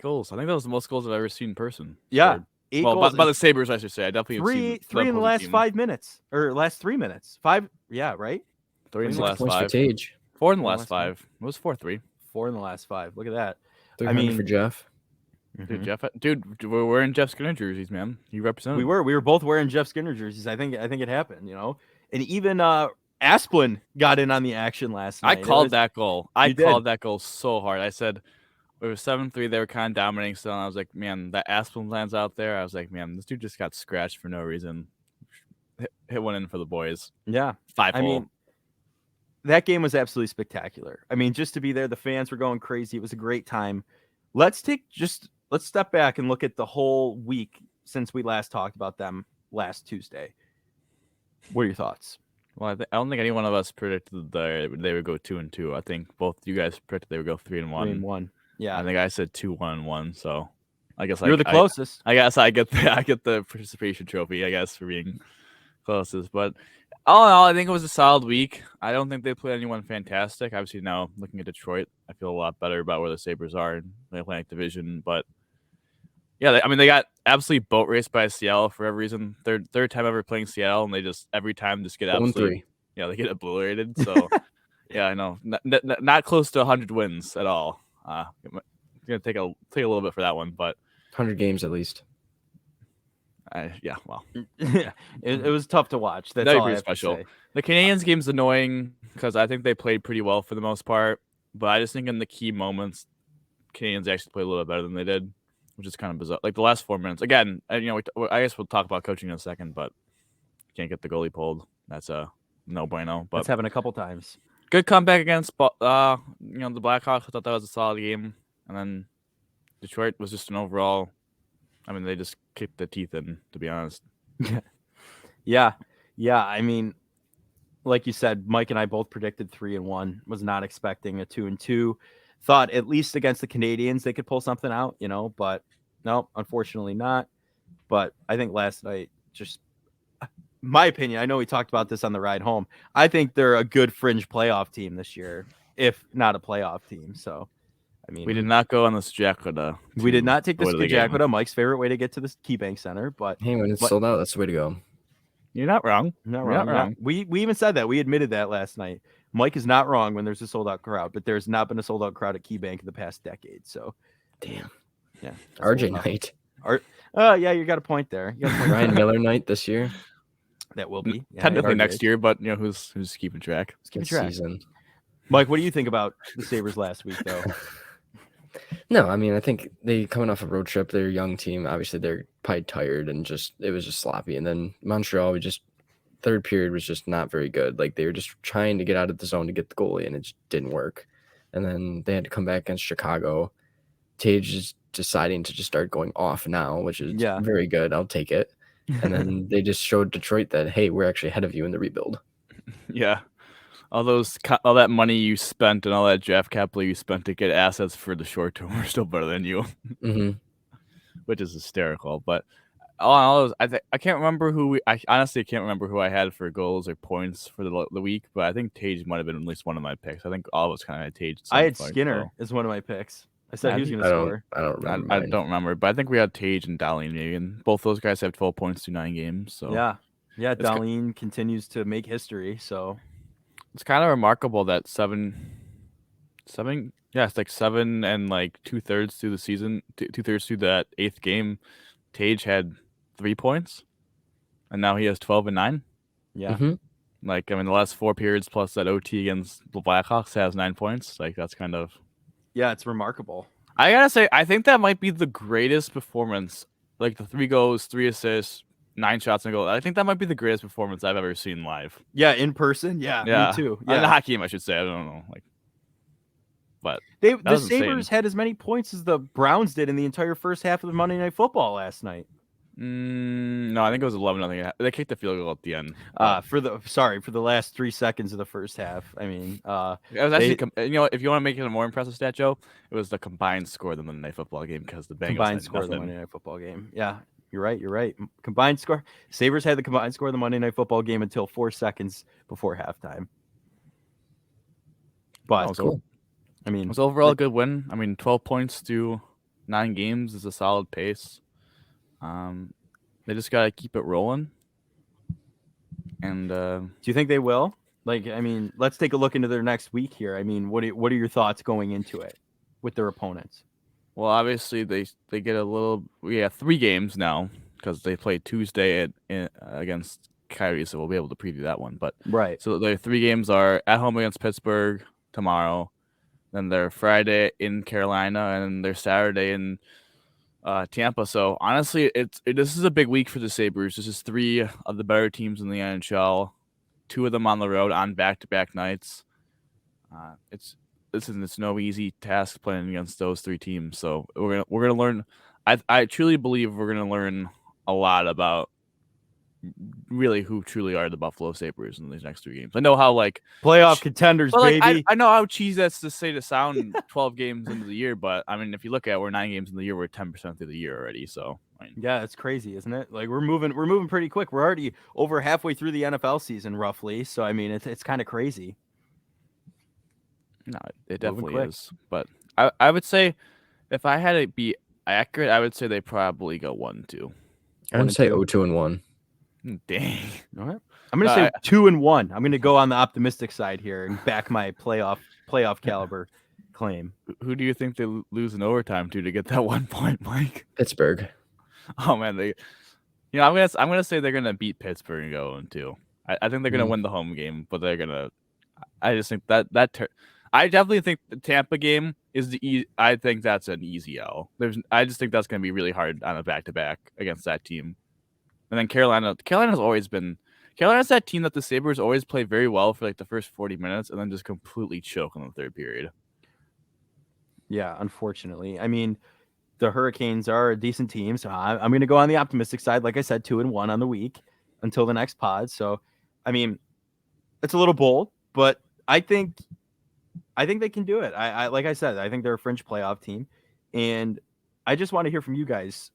goals. I think that was the most goals I've ever seen in person. Yeah. Eight goals. By the Sabres, I should say. I definitely have seen three in the last 5 minutes. Or last 3 minutes. 5, yeah, right? 3 in the last Points for 5. Tage. 4 in the last 5. It was 4-3. 4 in the last 5. Look at that. 300 for Jeff. Dude, we're wearing Jeff Skinner jerseys, man. You represent. We were both wearing Jeff Skinner jerseys. I think it happened, And even Asplund got in on the action last night. I called that goal. I did. called that goal so hard. I said it was 7-3. They were kind of dominating still. And I was like, man, that Asplund lands out there. I was like, man, this dude just got scratched for no reason. Hit one in for the boys. Yeah. 5-0. I mean, that game was absolutely spectacular. I mean, just to be there, the fans were going crazy. It was a great time. Let's step back and look at the whole week since we last talked about them last Tuesday. What are your thoughts? Well, I don't think any one of us predicted they would go 2-2. I think both you guys predicted they would go 3-1. 3-1. Yeah. I think I said 2-1-1. So I guess you're the closest. I guess I get the participation trophy. I guess for being closest. But all in all, I think it was a solid week. I don't think they played anyone fantastic. Obviously, now looking at Detroit, I feel a lot better about where the Sabres are in the Atlantic Division. But yeah, they got absolutely boat raced by Seattle for every reason. Third time ever playing Seattle, and they just every time just get absolutely they get obliterated. So yeah, I know not close to 100 wins at all. It's gonna take a little bit for that one, but 100 games at least. Well, it was tough to watch. That's That'd be all I pretty have special. to say. The Canadiens game's annoying because I think they played pretty well for the most part, but I just think in the key moments, Canadiens actually played a little bit better than they did, which is kind of bizarre. Like the last 4 minutes, again, I guess we'll talk about coaching in a second, but can't get the goalie pulled. That's a no bueno. But That's happened a couple times. good comeback against the Blackhawks. I thought that was a solid game, and then Detroit was just an overall. I mean, they just kicked the teeth in, to be honest. Yeah. I mean, like you said, Mike and I both predicted 3-1. Was not expecting a 2-2. Thought at least against the Canadiens they could pull something out, but no, unfortunately not. But I think last night, just my opinion, I know we talked about this on the ride home. I think they're a good fringe playoff team this year, if not a playoff team. So, I mean, We did not go on the Skijacota. we did not take the go to the game. Skijacota, Mike's favorite way to get to the KeyBank Center, but Hey, when it's What- sold out, that's the way to go. You're not wrong. not You're wrong. not wrong. We even said that. We admitted that last night. Mike is not wrong when there's a sold out crowd, but there's not been a sold out crowd at KeyBank in the past decade. So, Damn. yeah. RJ night. Oh, yeah, you got a point there. You got a point Ryan there. Miller night this year. That will be Technically RJ. next year, but who's keeping track? Let's keep This track. season. Mike, what do you think about the Sabres last week, though? No, I mean, I think they coming off a road trip. They're a young team. Obviously, they're probably tired and it was just sloppy. And then Montreal, third period was just not very good. Like they were just trying to get out of the zone to get the goalie, and it just didn't work. And then they had to come back against Chicago. Tage is deciding to just start going off now, which is very good. I'll take it. And then they just showed Detroit that, hey, we're actually ahead of you in the rebuild. Yeah. All that money you spent and all that draft capital you spent to get assets for the short term are still better than you, Mm-hmm. which is hysterical. But all I can't remember I honestly can't remember who I had for goals or points for the week, but I think Tage might have been at least one of my picks. I think all of us kind of had Tage. I had Skinner as one of my picks. I said he was going to score. I don't remember. I don't remember, but I think we had Tage and Dahlin maybe, and both those guys have 12 points through 9 games. So Yeah. It's Dahlin continues to make history. So it's kind of remarkable that it's like 7 and like 2/3 through the season, 2/3 through that 8th game, Tage had 3 points, and now he has 12 and 9. yeah, Mm-hmm. Like, I mean, the last 4 periods plus that OT against the Blackhawks has 9 points. Like, that's kind of. yeah, it's remarkable. I gotta say, I think that might be the greatest performance. Like the 3 goals, 3 assists, 9 shots and a goal. I think that might be the greatest performance I've ever seen live. Yeah, in person. Yeah, Yeah, me too. in the Yeah, hockey game, I should say. I don't know. Like, but the was insane. Sabres had as many points as the Browns did in the entire first half of the Monday Night Football last night. no, I think it was 11-0. They kicked the field goal at the end. For the last 3 seconds of the first half. I mean, It was actually, if you want to make it a more impressive stat, Joe, it was the combined score of the Monday Night Football game because the Bengals combined had score of the nothing. Monday Night Football game. Yeah, you're right. Combined score. Sabres had the combined score of the Monday Night Football game until 4 seconds before halftime. But was cool. I mean, It was overall a good win. I mean, 12 points through 9 games is a solid pace. They just gotta keep it rolling. And do you think they will? Like, I mean, let's take a look into their next week here. I mean, what are your thoughts going into it with their opponents? well, obviously they get a little. We have 3 games now because they play Tuesday against Coyote, so we'll be able to preview that one. But Right. so their 3 games are at home against Pittsburgh tomorrow, then they're Friday in Carolina, and they're Saturday in Tampa. So honestly, this is a big week for the Sabres. This is 3 of the better teams in the NHL, 2 of them on the road on back-to-back nights. It's no easy task playing against those 3 teams. So we're gonna learn. I truly believe we're gonna learn a lot about really who truly are the Buffalo Sabres in these next 3 games. I know how Playoff contenders, well, like, baby. I know how cheesy that's to say to sound 12 games into the year, but I mean, if you look at it, we're 9 games in the year, we're 10% through the year already. So I mean, Yeah, it's crazy, isn't it? Like we're moving pretty quick. We're already over halfway through the NFL season, roughly. So I mean, it's kind of crazy. no, it definitely quick. is. But I would say if I had to be accurate, I would say they probably go 1-2. I would say 0-2-1. Dang. All right. I'm gonna say 2-1. I'm gonna go on the optimistic side here and back my playoff caliber claim. Who do you think they lose in overtime to get that 1 point, Mike? Pittsburgh. Oh man, You know, I'm gonna say they're gonna beat Pittsburgh and go 2. I think they're gonna win the home game, but they're gonna. I just think I definitely think the Tampa game is I think that's an easy L. I just think that's gonna be really hard on a back-to-back against that team. And then Carolina's that team that the Sabres always play very well for like the first 40 minutes and then just completely choke in the third period. Yeah, unfortunately. I mean, the Hurricanes are a decent team, so I'm going to go on the optimistic side. Like I said, 2-1 on the week until the next pod. So, I mean, it's a little bold, but I think they can do it. I like I said, I think they're a fringe playoff team, and I just want to hear from you guys.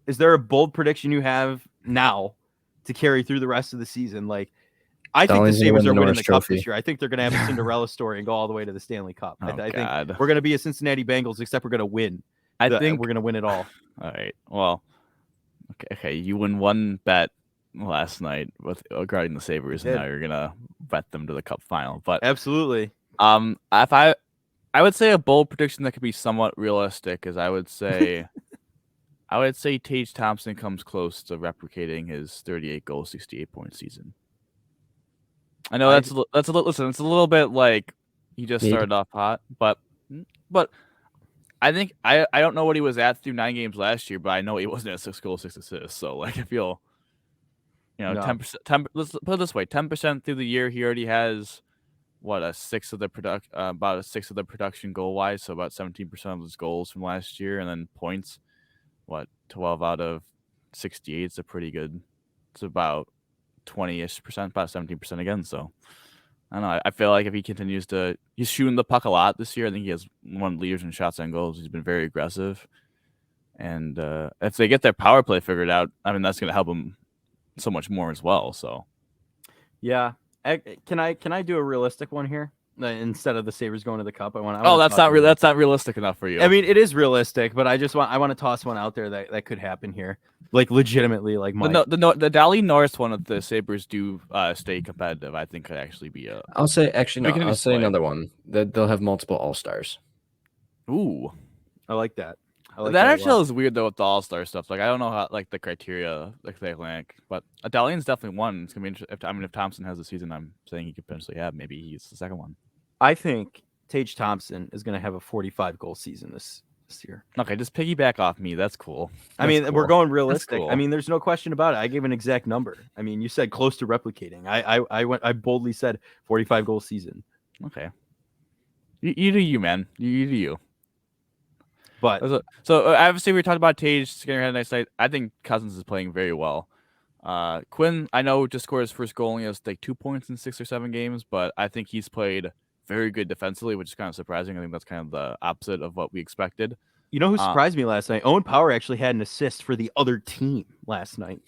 Is there a bold prediction you have now to carry through the rest of the season? Like, I think the Sabres are winning the cup this year. I think they're going to have a Cinderella story and go all the way to the Stanley Cup. I think we're going to be a Cincinnati Bengals, except we're going to win. I think we're going to win it all. All right. Well, okay. You win one bet last night regarding the Sabres, and now you're going to bet them to the Cup final. But absolutely. If I would say a bold prediction that could be somewhat realistic is I would say Tage Thompson comes close to replicating his 38-goal, 68-point season. I know that's a little. Listen, it's a little bit like he just started off hot, but I think I don't know what he was at through 9 games last year, but I know he wasn't at 6 goals, 6 assists. So like I feel, 10%. Let's put it this way: 10% through the year, he already has about a sixth of the production goal wise, so about 17% of his goals from last year, and then points, 12 out of 68 is a pretty good. It's about 20-ish%, about 17% again. So I don't know. I feel like if he continues he's shooting the puck a lot this year. I think he has one of the leaders in shots on goals. He's been very aggressive, and if they get their power play figured out, I mean that's going to help him so much more as well. So yeah, can I do a realistic one here instead of the Sabres going to the Cup? That's not realistic enough for you. I mean, it is realistic, but I want to toss one out there that could happen here, like legitimately, like Mike. The Dali Norris one of the Sabres do stay competitive. I think could actually be a. I'll say another one that they'll have multiple All-Stars. Ooh, I like that. That actually is weird though with the All-Star stuff. Like I don't know how like the criteria like they like, but Dalian's definitely one. It's gonna be interesting. If Thompson has the season, I'm saying he could potentially have. Maybe he's the second one. I think Tage Thompson is going to have a 45-goal season this year. Okay, just piggyback off me. That's cool. We're going realistic. Cool. I mean, there's no question about it. I gave an exact number. I mean, you said close to replicating. I boldly said 45-goal season. Okay. You do you, man. You do you. But so obviously we talked about Tage getting a nice night. I think Cousins is playing very well. Quinn, I know, just scored his first goal. Only has like 2 points in 6 or 7 games, but I think he's played very good defensively, which is kind of surprising. I think that's kind of the opposite of what we expected. You know who surprised me last night? Owen Power actually had an assist for the other team last night.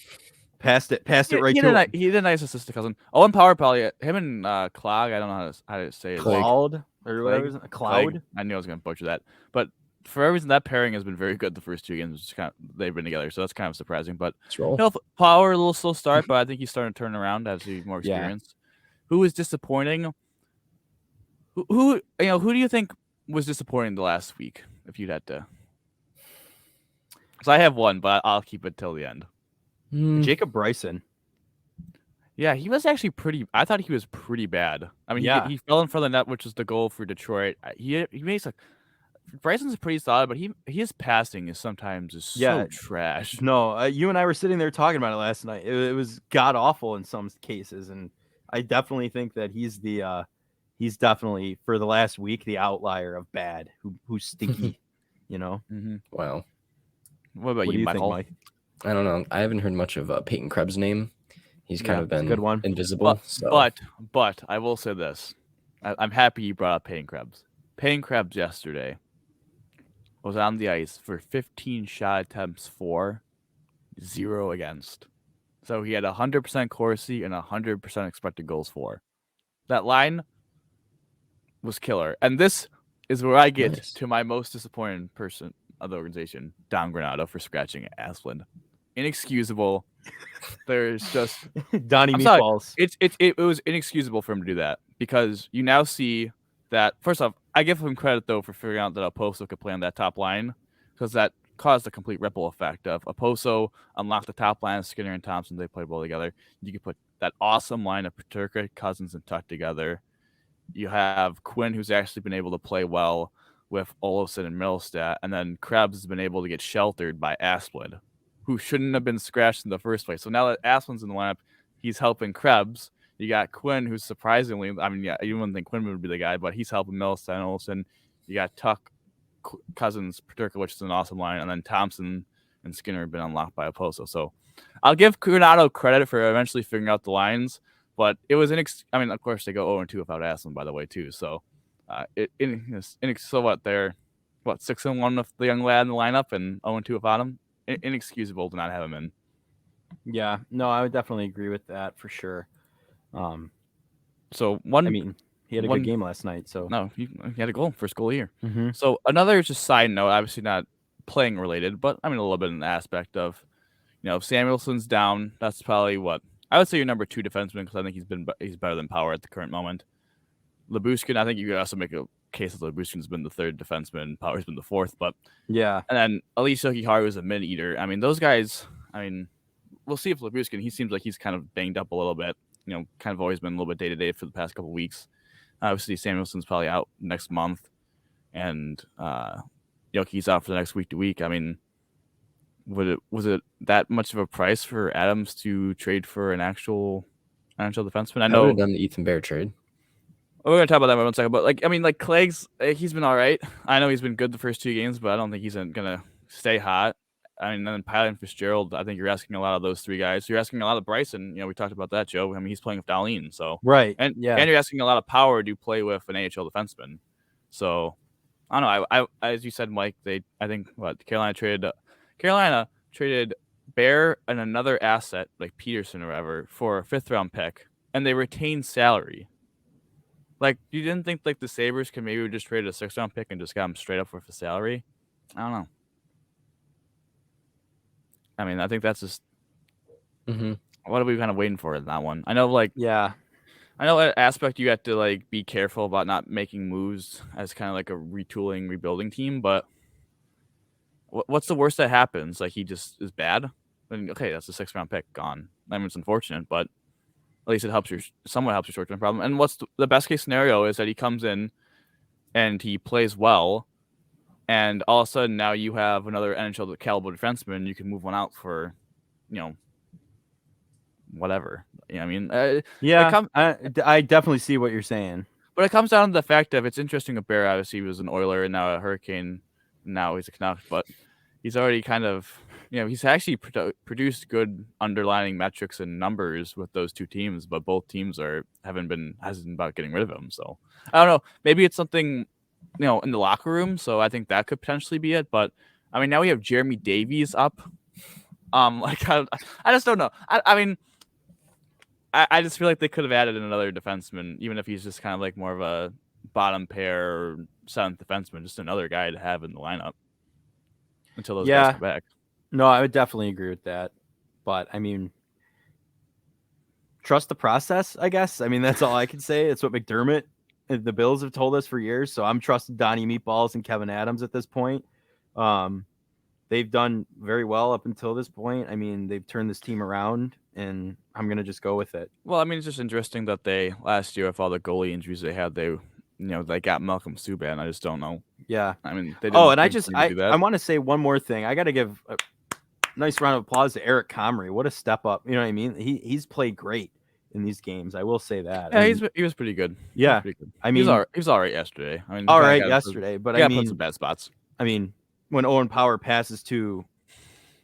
Passed it right to him. He did a nice assist to Cousin. Owen Power probably him and Clog. I don't know how to say it. Cloud or whatever. Cloud. I knew I was going to butcher that, but for every reason that pairing has been very good the first 2 games. They've been together, so that's kind of surprising. But Power a little slow start, but I think he's starting to turn around as he's more experienced. Who is disappointing? Who do you think was disappointing the last week? If you'd had to, so I have one, but I'll keep it till the end. Jacob Bryson. Yeah, he was actually pretty. I thought he was pretty bad. I mean, he fell in front of the net, which was the goal for Detroit. He makes Bryson's pretty solid, but his passing is sometimes so trash. No, you and I were sitting there talking about it last night. It was god awful in some cases, and I definitely think that he's definitely for the last week the outlier of bad, who's stinky, Mm-hmm. Wow. What about you, Michael? Mike? I don't know. I haven't heard much of Peyton Krebs' name. He's kind of been a good one. Invisible. But I will say this: I'm happy you brought up Peyton Krebs. Peyton Krebs yesterday was on the ice for 15 shot attempts for 0 against. So he had 100% Corsi and 100% expected goals for. That line was killer. And this is where I get to my most disappointed person of the organization, Don Granato, for scratching Asplund. Inexcusable. There's just Donnie Meatballs. It was inexcusable for him to do that, because you now see that, first off, I give him credit though for figuring out that Oposo could play on that top line, because that caused a complete ripple effect of Oposo unlocked the top line of Skinner and Thompson. They played well together. You could put that awesome line of Peterka, Cousins, and Tuck together. You have Quinn, who's actually been able to play well with Olofsson and Middlestat, and then Krebs has been able to get sheltered by Asplund, who shouldn't have been scratched in the first place. So now that Asplund's in the lineup, he's helping Krebs. You got Quinn, who's surprisingly, I mean, yeah, you wouldn't think Quinn would be the guy, but he's helping Middlestat and Olofsson. You got Tuck, Cousins, Peterka, which is an awesome line, and then Thompson and Skinner have been unlocked by Oposo. So I'll give Coronado credit for eventually figuring out the lines, but it was I mean, of course, they go 0-2 without Asplund, by the way, too. So so what? They're 6-1 with the young lad in the lineup and 0-2 without him. Inexcusable to not have him in. Yeah, no, I would definitely agree with that for sure. So I mean, he had a good game last night. So no, he had a goal, first goal of the year. Mhm. So another just side note, obviously not playing related, but I mean a little bit in the aspect of, if Samuelson's down, that's probably what I would say your number 2 defenseman, because I think he's better than Power at the current moment. Lyubushkin, I think you could also make a case that Lyubushkin's been the 3rd defenseman, Power's been the 4th, but yeah, and then Alicia Hiharu is a mid eater. I mean, those guys. I mean, we'll see if Lyubushkin. He seems like he's kind of banged up a little bit. Kind of always been a little bit day to day for the past couple of weeks. Obviously, Samuelson's probably out next month, and Yoki's out for the next week to week. I mean, was it that much of a price for Adams to trade for an actual defenseman? I know would have done the Ethan Bear trade. We're gonna talk about that in 1 second, but Clegg's he's been all right. I know he's been good the first 2 games, but I don't think he's gonna stay hot. I mean, then Pilot and Fitzgerald, I think you're asking a lot of those 3 guys. You're asking a lot of Bryson. We talked about that, Joe. I mean, he's playing with Darlene, so right, and yeah, and you're asking a lot of Power to play with an AHL defenseman. So I don't know. I as you said, Mike, I think Carolina traded Bear and another asset like Peterson or whatever for a 5th round pick, and they retained salary. You didn't think the Sabres could maybe just trade a 6th round pick and just got him straight up with the salary? I don't know. I mean, I think that's just what are we kind of waiting for in that one? I know, yeah. I know that aspect you have to be careful about not making moves as kind of like a retooling, rebuilding team. But what's the worst that happens? He just is bad. Then okay, that's a 6th round pick gone. I mean, it's unfortunate, but at least it somewhat helps your short term problem. And what's the best case scenario is that he comes in and he plays well. And all of a sudden, now you have another NHL caliber defenseman. You can move one out for, whatever. I mean, Yeah, I definitely see what you're saying. But it comes down to the fact of it's interesting with Bear. Obviously, he was an Oiler and now a Hurricane. Now he's a Canuck. But he's already kind of, he's actually produced good underlining metrics and numbers with those 2 teams. But both teams haven't been hesitant about getting rid of him. So I don't know. Maybe it's something in the locker room, so I think that could potentially be it. But I mean, now we have Jeremy Davies up. I just don't know. I mean, I just feel like they could have added another defenseman, even if he's just kind of more of a bottom pair or 7th defenseman, just another guy to have in the lineup until those guys come back. No, I would definitely agree with that. But I mean, trust the process, I guess. I mean, that's all I can say. It's what McDermott and the Bills have told us for years. So I'm trusting Donnie Meatballs and Kevin Adams at this point. They've done very well up until this point. I mean, they've turned this team around, and I'm going to just go with it. Well, I mean, it's just interesting that they last year, with all the goalie injuries they had, they got Malcolm Subban. I just don't know. Yeah. I mean, they didn't I want to say one more thing. I got to give a nice round of applause to Eric Comrie. What a step up. You know what I mean? He's played great in these games. I will say that. Yeah, he was pretty good. Yeah. Pretty good. I mean, he was all right yesterday. I mean, all right yesterday, but I mean, put some bad spots. I mean, when Owen Power passes to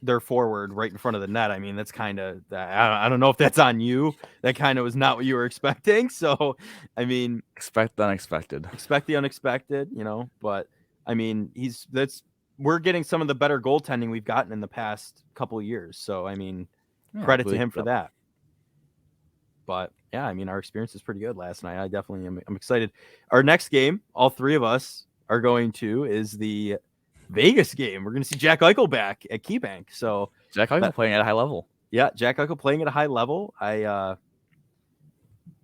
their forward right in front of the net, I mean, that's kind of, I don't know if that's on you. That kind of was not what you were expecting. So, I mean, expect the unexpected. Expect the unexpected, but I mean, we're getting some of the better goaltending we've gotten in the past couple of years. So, I mean, credit to him for that. But yeah, I mean, our experience is pretty good last night. I definitely I'm excited. Our next game, all 3 of us are going to, is the Vegas game. We're going to see Jack Eichel back at KeyBank. So Jack Eichel playing at a high level. Yeah, Jack Eichel playing at a high level. I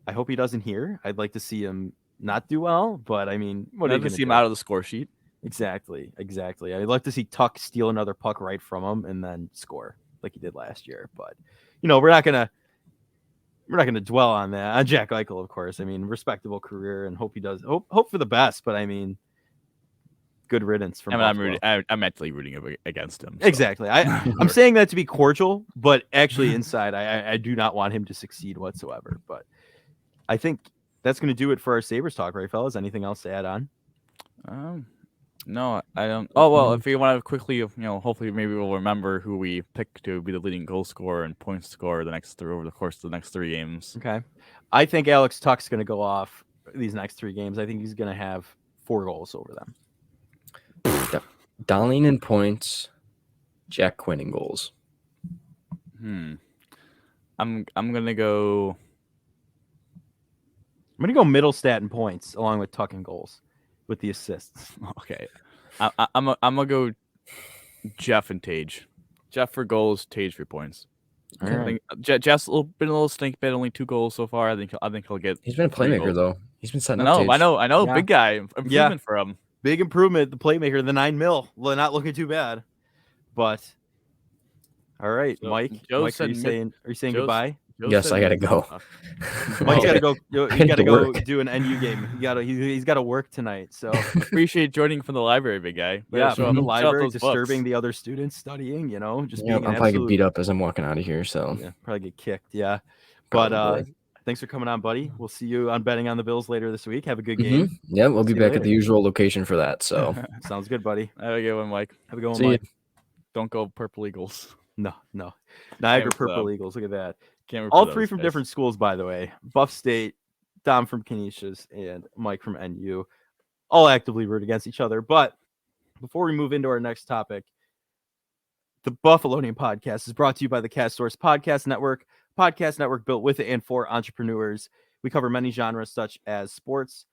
hope he doesn't here. I'd like to see him not do well, but I mean, what are you going to see him out of the score sheet? Exactly. I'd like to see Tuck steal another puck right from him and then score like he did last year. But we're not gonna dwell on that. On Jack Eichel, of course. I mean, respectable career, and hope he does. Hope for the best. But I mean, good riddance from Buffalo. I'm actually rooting against him. So. Exactly. I'm saying that to be cordial, but actually inside, I do not want him to succeed whatsoever. But I think that's going to do it for our Sabres talk, right, fellas? Anything else to add on? No, I don't. Oh well, if you want to quickly, hopefully maybe we'll remember who we picked to be the leading goal scorer and points scorer over the course of the next 3 games. Okay, I think Alex Tuck's going to go off these next 3 games. I think he's going to have 4 goals over them. Darlene in points, Jack Quinn in goals. I'm gonna go. I'm going to go Middlestat in points along with Tuck in goals with the assists. Okay, I'm gonna go Jeff and Tage. Jeff for goals, Tage for points. All I think Jeff's been a little stink bit, only 2 goals so far. I think he'll get. He's been a 3 playmaker goals. though. He's been setting I up. know. Yeah. Big guy improvement for him. Big improvement, the playmaker, the 9 mil. Well, not looking too bad. But all right, So, Mike. Joe Mike, are you saying Joe's- goodbye? Joe Yes, said I gotta mid- go. Mike's got to go. You got to to go work. do an NU game. He's got to work tonight. So Appreciate joining from the library, big guy. yeah, Show from the up- show up library, those disturbing books. the other students studying. Just Yeah, being I'm an probably get absolute. beat up as I'm walking out of here. So Yeah, probably get kicked. Yeah, but Probably. thanks for coming on, buddy. We'll see you on Betting on the Bills later this week. Have a good Mhm. game. Yeah, we'll be See you back at later. the usual location for that. So Sounds good, buddy. Have a good one, Mike. Have a good one, See ya. Mike. Don't go Purple Eagles. No. Niagara Can't Purple root Eagles. Look at that. Can't root All for 3 those from guys. different schools, by the way. Buff State, Dom from Canisius, and Mike from NU. All actively root against each other. But before we move into our next topic, the Buffalonian podcast is brought to you by the Cast Source Podcast Network built with and for entrepreneurs. We cover many genres such as sports,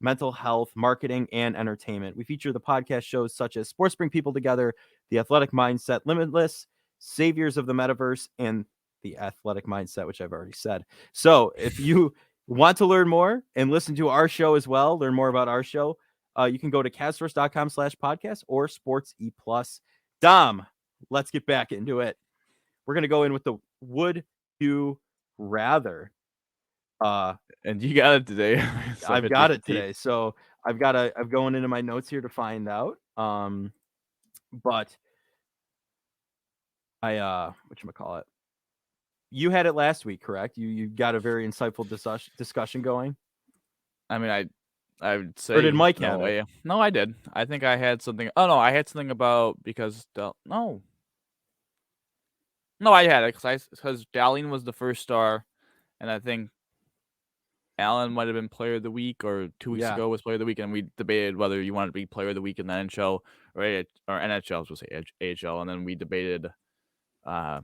mental health, marketing, and entertainment. We feature the podcast shows such as Sports Bring People Together, The Athletic Mindset, Limitless, Saviors of the Metaverse, and The Athletic Mindset, which I've already said. So if you want to learn more and listen to our show as well, learn more about our show, you can go to castsource.com/podcast or Sports E+. Dom, let's get back into it. We're going to go in with the would you rather. And you got it today. So I've got 50-50. it today. So I'm going into my notes here to find out. But whatchamacallit? You had it last week, correct? You got a very insightful discussion going. I mean, I would say. Or did Mike no, have it? No, I did. I think I had something. Oh no, I had something about because no, I had it because Darlene was the first star, and I think Allen might have been Player of the Week, or 2 weeks Yeah. ago was Player of the Week, and we debated whether you wanted to be Player of the Week in the NHL or NHL, I was going to say AHL, and then we debated the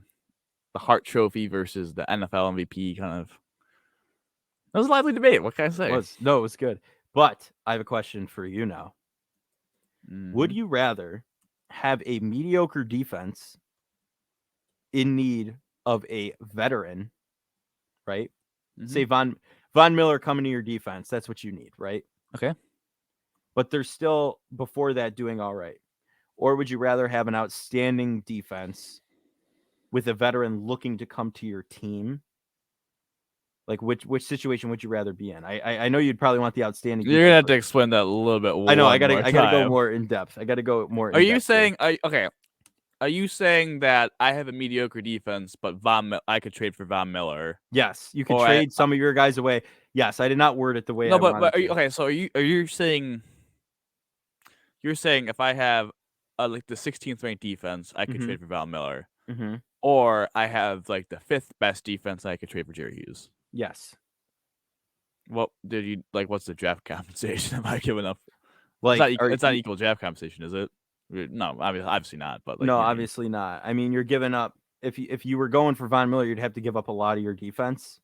Hart Trophy versus the NFL MVP. Kind of, it was a lively debate. What can I say? It was good. But I have a question for you now. Would Mhm. you rather have a mediocre defense in need of a veteran, right? Mhm. Say Von Miller coming to your defense. That's what you need, right? Okay. But they're still before that doing all right. Or would you rather have an outstanding defense with a veteran looking to come to your team? Like which situation would you rather be in? I know you'd probably want the outstanding. You're gonna have defense, to explain that a little bit. I know. I one more gotta go time. more in depth. I gotta go more. Are you in-depth here. saying? Okay. Are you saying that I have a mediocre defense, but I could trade for Von Miller? Yes, you could Or trade some of your guys away. Yes, I did not word it the way. No, I but wanted are you to. okay? So are you saying? You're saying if I have like the 16th ranked defense, I could Mhm. trade for Von Miller, Mm-hmm. or I have like the 5th best defense, I could trade for Jerry Hughes. Yes, What did you like? What's the draft compensation? Am I giving up? like It's not equal draft compensation, is it? No, obviously not. But like, no, you know what I mean. obviously not. I mean, you're giving up. If you were going for Von Miller, you'd have to give up a lot of your defense,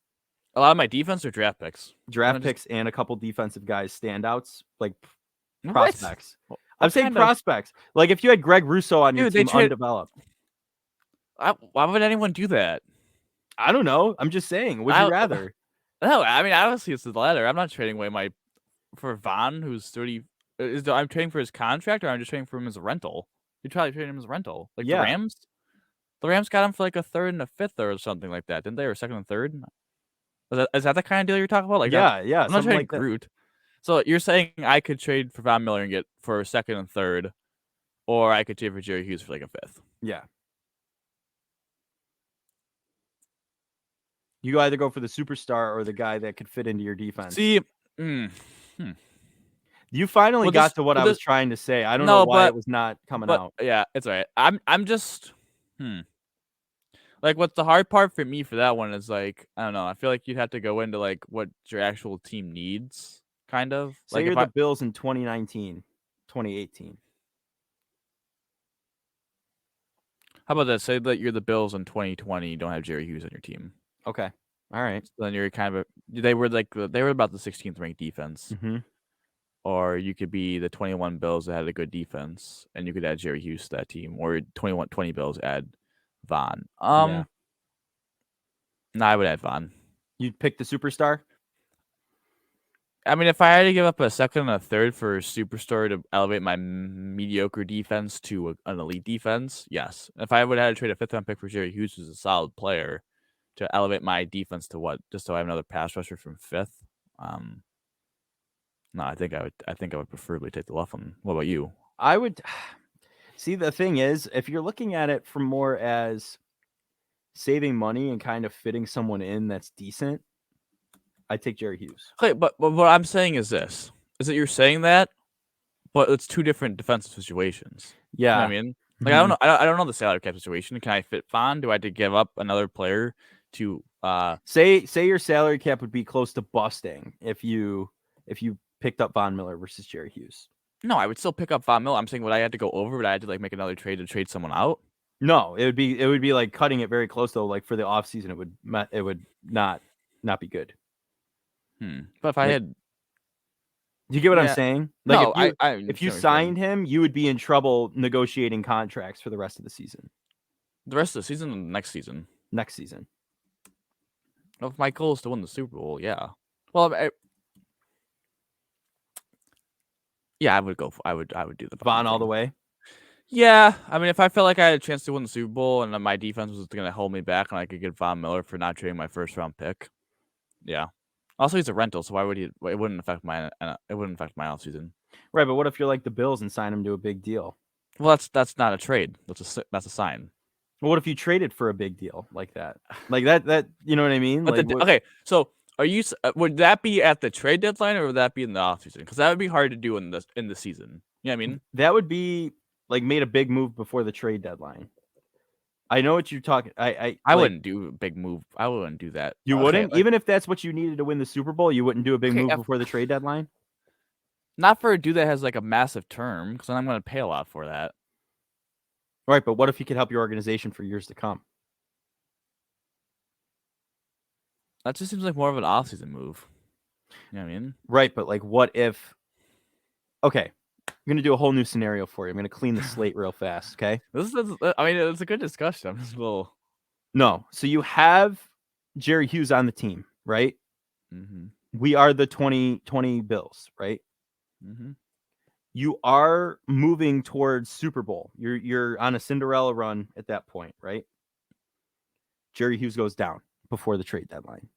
A lot of my defense or draft picks. draft just- picks, and a couple defensive guys standouts like What? prospects. What I'm saying kind of- prospects. Like if you had Greg Russo on your Dude, they team trade- undeveloped. Why would anyone do that? I don't know. I'm just saying. Would I- you rather? No, I mean obviously it's the latter. I'm not trading away for Von, who's 30. I'm trading for his contract, or I'm just trading for him as a rental? You're probably trading him as a rental. Like Yeah. the Rams got him for like a third and a fifth or something like that, didn't they? Or second and third? Is that the kind of deal you're talking about? Like yeah, I'm not something trading like that. Groot. So you're saying I could trade for Von Miller and get for a second and third, or I could trade for Jerry Hughes for like a fifth. Yeah. You either go for the superstar or the guy that could fit into your defense. See, you finally Well, got this- to what well, I was this- trying to say. I don't No, know why but- it was not coming but out. yeah, it's all right. I'm just like what's the hard part for me for that one is like I don't know. I feel like you'd have to go into like what your actual team needs, kind of. Say Like you're if the I, Bills in 2019, 2018. how about that? Say that you're the Bills in 2020. You don't have Jerry Hughes on your team. Okay. All right. So then you're kind of they were about the 16th ranked defense. Mm-hmm. Or you could be the 21 Bills that had a good defense, and you could add Jerry Hughes to that team. Or 20 Bills add Von. Yeah. No, I would add Von. You'd pick the superstar? I mean, if I had to give up a second and a third for a superstar to elevate my mediocre defense to an elite defense, yes. If I would have had to trade a fifth round pick for Jerry Hughes, who's a solid player, to elevate my defense to what? Just so I have another pass rusher from fifth. No, I think I would preferably take the left one. What about you? I would see. The thing is, if you're looking at it from more as saving money and kind of fitting someone in that's decent, I'd take Jerry Hughes. Okay, but what I'm saying is this: is that you're saying that, but it's two different defensive situations. Yeah. You know what I mean? Like I don't know. I don't know the salary cap situation. Can I fit Von? Do I have to give up another player to Say your salary cap would be close to busting if you picked up Von Miller versus Jerry Hughes. No, I would still pick up Von Miller. I'm saying would I had to go over? Would I had to like make another trade to trade someone out? No, it would be like cutting it very close though. Like for the offseason, it would not be good. But if I Like, had, do you get what I'm Yeah. saying? Like no, if you, I if you understand what you're signed saying. him, you would be in trouble negotiating contracts for the rest of the season. The rest of the season and next season. Next season. If my goal is to win the Super Bowl, yeah. Well, yeah, I would go. I would do the Von all the thing. way. Yeah, I mean, if I felt like I had a chance to win the Super Bowl and then my defense was going to hold me back and I could get Von Miller for not trading my first round pick, yeah. Also, he's a rental, so why would he? It wouldn't affect my offseason. Right, but what if you're like the Bills and sign him to a big deal? Well, that's not a trade. That's a sign. Well, what if you traded for a big deal like that? Like that you know what I mean? But Like, okay, so are you? Would that be at the trade deadline or would that be in the offseason? Because that would be hard to do in the season. You know what I mean? that would be like made a big move before the trade deadline. I know what you're talking. I like, wouldn't do a big move. I wouldn't do that. You Okay, wouldn't, like, even if that's what you needed to win the Super Bowl. You wouldn't do a big Okay, move if- before the trade deadline. not for a dude that has like a massive term, because then I'm going to pay a lot for that. Right, but what if he could help your organization for years to come? That just seems like more of an offseason move. You know what I mean? Right, but like, what if? Okay, I'm gonna do a whole new scenario for you. I'm gonna clean the slate real fast. Okay. I mean, it's a good discussion. I'm just a little. No, so you have Jerry Hughes on the team, right? Mm-hmm. We are the 2020 Bills, right? Mm-hmm. You are moving towards Super Bowl. You're on a Cinderella run at that point, right? Jerry Hughes goes down before the trade deadline.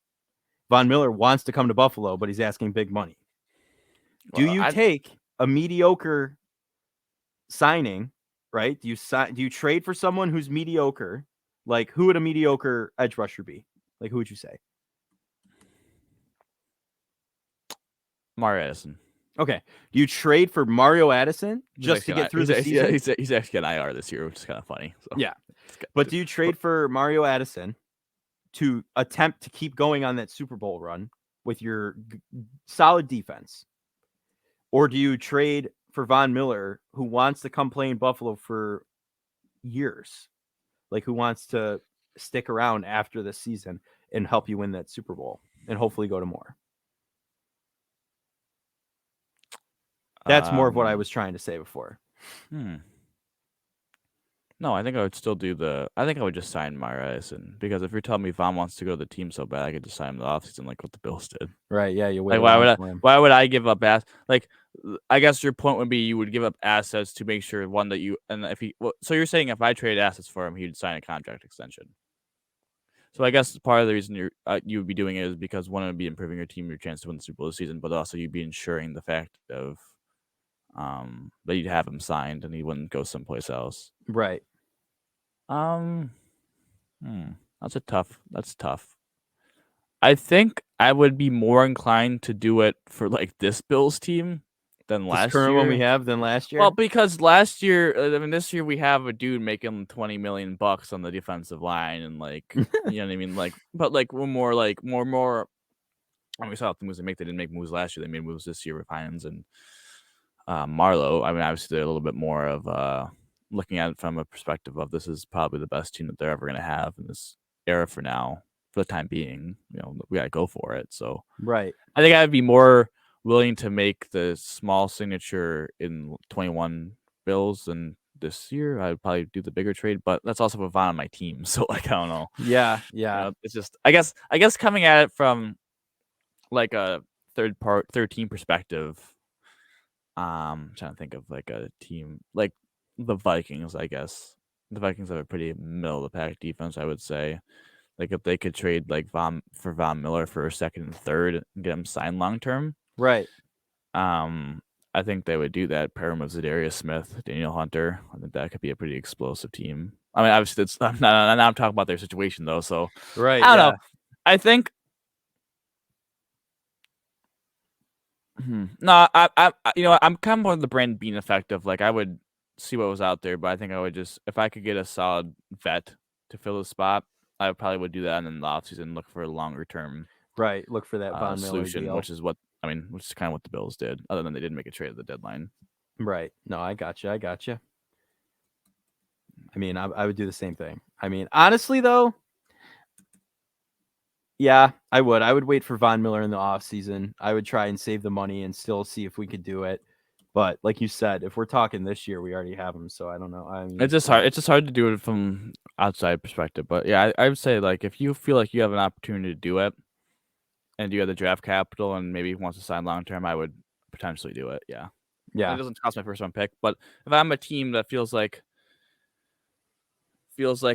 Von Miller wants to come to Buffalo, but he's asking big money. Do you take a mediocre signing, right? Do you trade for someone who's mediocre? Like, who would a mediocre edge rusher be? Like, who would you say? Mario Addison. Okay. Do you trade for Mario Addison just to get through the season? He's actually an IR this year, which is kind of funny. So. Yeah. But do you trade for Mario Addison to attempt to keep going on that Super Bowl run with your solid defense? Or do you trade for Von Miller, who wants to come play in Buffalo for years? Like, who wants to stick around after this season and help you win that Super Bowl and hopefully go to more? That's more of what I was trying to say before. No, No, I think I would still do I think I would just sign Marais, and because if you're telling me Von wants to go to the team so bad, I could just sign him in the offseason like what the Bills did. Right? Yeah, you Like wait. why would I give up like I guess your point would be you would give up assets to make sure one that you and if he so you're saying if I trade assets for him, he'd sign a contract extension. So I guess part of the reason you would be doing it is because one, it would be improving your team, your chance to win the Super Bowl this season, but also you'd be ensuring the fact of that you'd have him signed and he wouldn't go someplace else. Right. That's tough. I think I would be more inclined to do it for like this Bills team than last current year. one we have than last year. Well, because last year, I mean, this year we have a dude making $20 million on the defensive line, and like, you know what I mean? Like, but like we're more. And we saw the moves they make. They didn't make moves last year. They made moves this year with Hines and Marlowe. I mean, obviously they're a little bit more of looking at it from a perspective of this is probably the best team that they're ever going to have in this era for now, for the time being. You know, we got to go for it. So right. I think I'd be more willing to make the small signature in 21 Bills than this year. I'd probably do the bigger trade, but that's also with Von on my team. So like, I don't know. Yeah. You know, it's just, I guess coming at it from like a third team perspective, I'm trying to think of like a team like the Vikings. I guess the Vikings have a pretty middle of the pack defense, I would say. Like if they could trade like Von Miller for a second and third and get him signed long term, right? I think they would do that. Pair him with Zadarius Smith, Daniel Hunter. I think that could be a pretty explosive team. I mean, obviously, I'm talking about their situation though. So right, I don't know. I think. No, I you know, I'm kind of on the Brandon Bean effect of like I would see what was out there, but I think I would just if I could get a solid vet to fill the spot, I probably would do that and in the offseason look for a longer term look for that Von Miller solution, deal. which is kind of what the Bills did, other than they didn't make a trade at the deadline. Right. No, I got you. I mean, I would do the same thing. I mean, honestly though, yeah, I would. I would wait for Von Miller in the offseason. I would try and save the money and still see if we could do it. But like you said, if we're talking this year, we already have him. So I don't know. I mean, it's just hard. It's just hard to do it from outside perspective. But yeah, I would say like if you feel like you have an opportunity to do it, and you have the draft capital, and maybe wants to sign long term, I would potentially do it. Yeah. Yeah. It doesn't cost my first round pick, but if I'm a team that feels like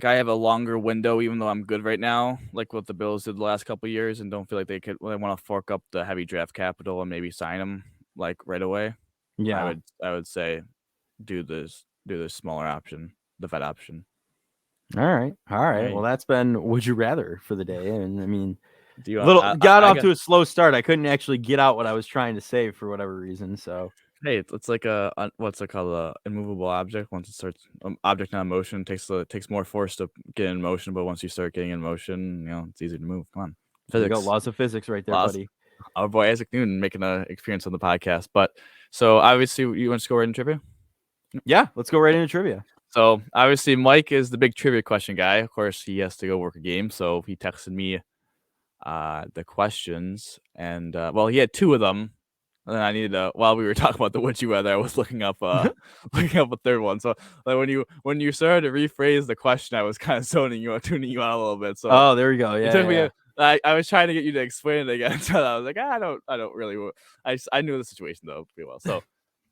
I have a longer window, even though I'm good right now, like what the Bills did the last couple of years, and don't feel like they want to fork up the heavy draft capital and maybe sign them like right away. Yeah, I would say do this smaller option, the vet option. All right. Well, that's been Would You Rather for the day, and I mean, got off to a slow start. I couldn't actually get out what I was trying to say for whatever reason. So hey, it's like what's it called? A immovable object. Once it starts, object not in motion takes more force to get in motion. But once you start getting in motion, you know it's easy to move. Come on, physics. You got laws of physics right there, buddy. Our boy Isaac Newton making an experience on the podcast. But so obviously, you want to go right into trivia? Yeah, let's go right into trivia. So obviously, Mike is the big trivia question guy. Of course, he has to go work a game, so he texted me the questions, and he had two of them. And then I needed while we were talking about the would you rather, I was looking up a third one. So like when you started to rephrase the question, I was kind of tuning you out a little bit. So there you go. Yeah. It took me I was trying to get you to explain it again. So I was like, I don't really. I knew the situation though pretty well. So all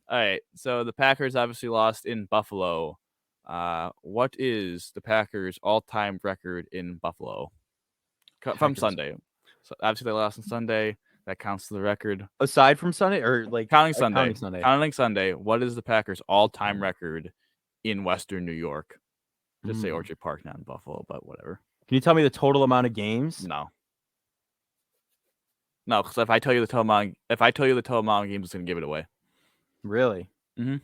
right. So the Packers obviously lost in Buffalo. What is the Packers' all-time record in Buffalo from Sunday? So obviously they lost on Sunday. That counts to the record. Aside from Sunday, or like counting Sunday, what is the Packers' all-time record in Western New York? Just say Orchard Park, not in Buffalo, but whatever. Can you tell me the total amount of games? No, because if I tell you the total amount of games, it's gonna give it away. Really? Mm-hmm.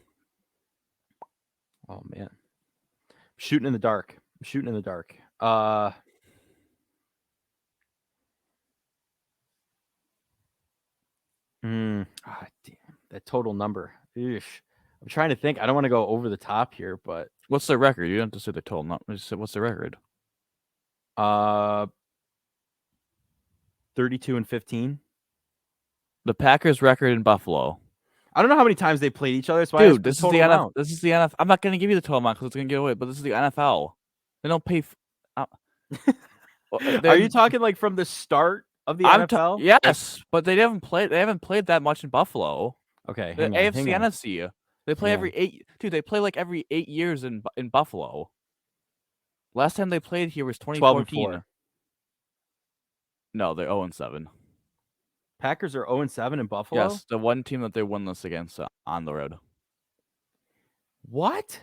Oh man, shooting in the dark. Damn, that total number. Eesh. I'm trying to think. I don't want to go over the top here, but what's the record? You don't have to say the total number. Just say what's the record? 32-15. The Packers' record in Buffalo. I don't know how many times they played each other. So Dude, this is the NFL. This is the NFL. I'm not gonna give you the total amount because it's gonna get away. But this is the NFL. They don't pay. Are you talking like from the start of the NFL? Yes, but they haven't played. They haven't played that much in Buffalo. Okay, The hang AFC, on. NFC. They play every 8. Dude, they play like every 8 years in Buffalo. Last time they played here was 2014. No, they're 0-7. Packers are 0-7 in Buffalo. Yes, the one team that they're winless against on the road. What?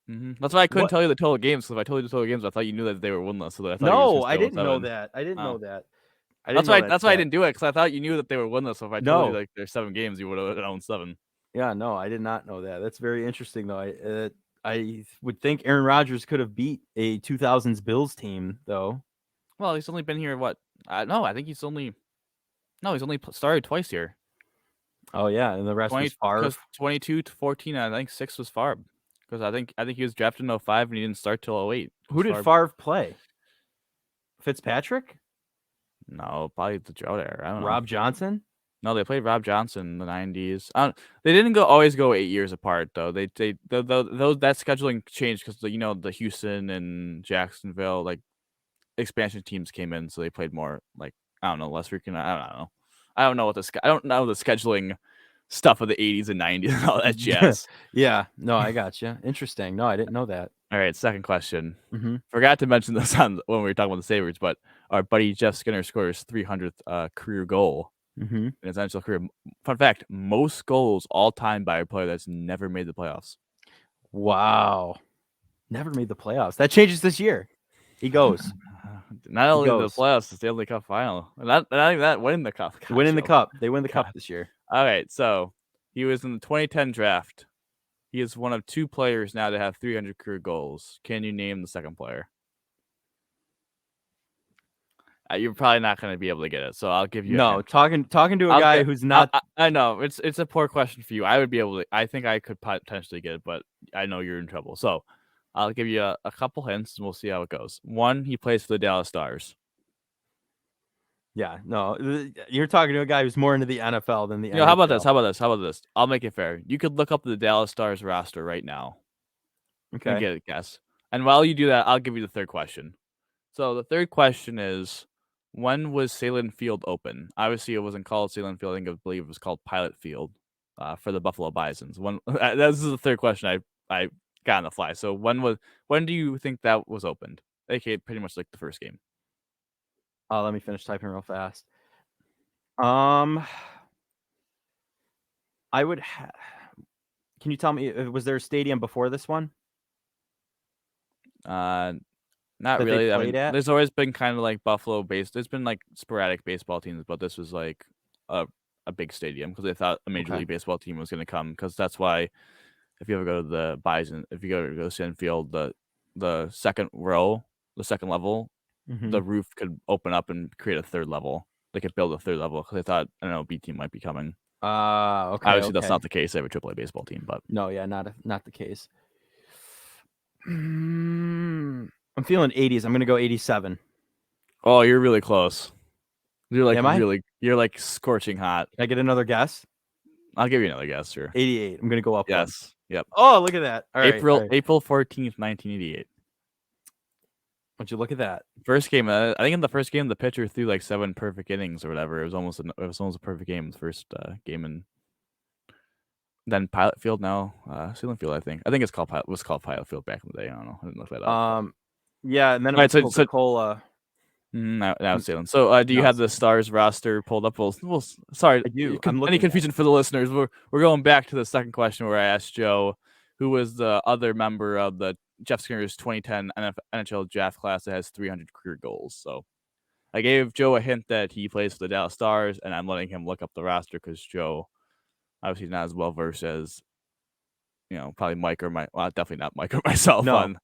That's why I couldn't tell you the total games. Because if I told you the total games, I thought you knew that they were winless. So I thought no, I didn't know that. I didn't know that. That's why I didn't do it because I thought you knew that they were winless. So if I told you like there's 7 games, you would have owned 7. Yeah, no, I did not know that. That's very interesting, though. I would think Aaron Rodgers could have beat a 2000s Bills team, though. Well, he's only been here what? No, I think he's only started twice here. Oh yeah, and the rest was Favre. 22 to 14, I think 6 was Favre. Because I think he was drafted in 05 and he didn't start till 08. Who did Favre play? Fitzpatrick? No, probably the drought era. I don't know. Rob Johnson? No, they played Rob Johnson in the 90s. They didn't always go 8 years apart though. That scheduling changed because the Houston and Jacksonville like expansion teams came in, so they played more like less freaking. I don't know. I don't know the scheduling stuff of the 80s and 90s and all that jazz. Yeah, no, I got you. Interesting. No, I didn't know that. All right, second question. Forgot to mention this when we were talking about the Sabres, but our buddy Jeff Skinner scored his 300th career goal in his NHL career. Fun fact: most goals all time by a player that's never made the playoffs. Wow, never made the playoffs. That changes this year. He goes. Not only the playoffs, the Stanley Cup final. Not even that, winning the cup. Winning the cup. They win the cup this year. All right, so he was in the 2010 draft. He is one of 2 players now to have 300 career goals. Can you name the second player? You're probably not going to be able to get it, so I'll give you. No, talking to a guy who's not. I know it's a poor question for you. I would be able to. I think I could potentially get it, but I know you're in trouble. So I'll give you a couple hints, and we'll see how it goes. 1, he plays for the Dallas Stars. Yeah, no, you're talking to a guy who's more into the NFL than the NFL. How about this? I'll make it fair. You could look up the Dallas Stars roster right now. Okay. And get a guess. And while you do that, I'll give you the third question. So the third question is, when was Salem Field open? Obviously, it wasn't called Salem Field. I believe it was called Pilot Field for the Buffalo Bisons. This is the third question I got on the fly. So when do you think that was opened? AKA pretty much like the first game. Let me finish typing real fast. I would. Can you tell me? Was there a stadium before this one? Not really. I mean, there's always been kind of like Buffalo based. There's been like sporadic baseball teams, but this was like a big stadium because they thought a major league baseball team was going to come. Because that's why, if you ever go to the Bison, if you go to Center Field, the second row, the second level. The roof could open up and create a third level. They could build a third level because they thought, B team might be coming. Okay. Obviously, that's not the case. They have a AAA baseball team, but no, yeah, not the case. I'm feeling 80s. I'm gonna go 87. Oh, you're really close. You're like Am I? you're like scorching hot. Can I get another guess? I'll give you another guess, sure. 88. I'm gonna go up. Yes. One. Yep. Oh, look at that. All right. April 14th, 1988. Would you look at that? First game, I think in the first game, the pitcher threw like 7 perfect innings or whatever. It was almost a perfect game. The first game, and then Pilot Field now, Salem Field. I think it's called Pilot Field back in the day. I don't know. I didn't look that up. Yeah, and then it was Coca-Cola. Now it's Salem. So, do you have the Stars roster pulled up? Well, sorry, I do. Any confusion for the listeners? We're going back to the second question where I asked Joe, who was the other member of the Jeff Skinner's 2010 NHL draft class that has 300 career goals. So I gave Joe a hint that he plays for the Dallas Stars, and I'm letting him look up the roster because Joe obviously not as well versed as probably Mike or definitely not Mike or myself. No.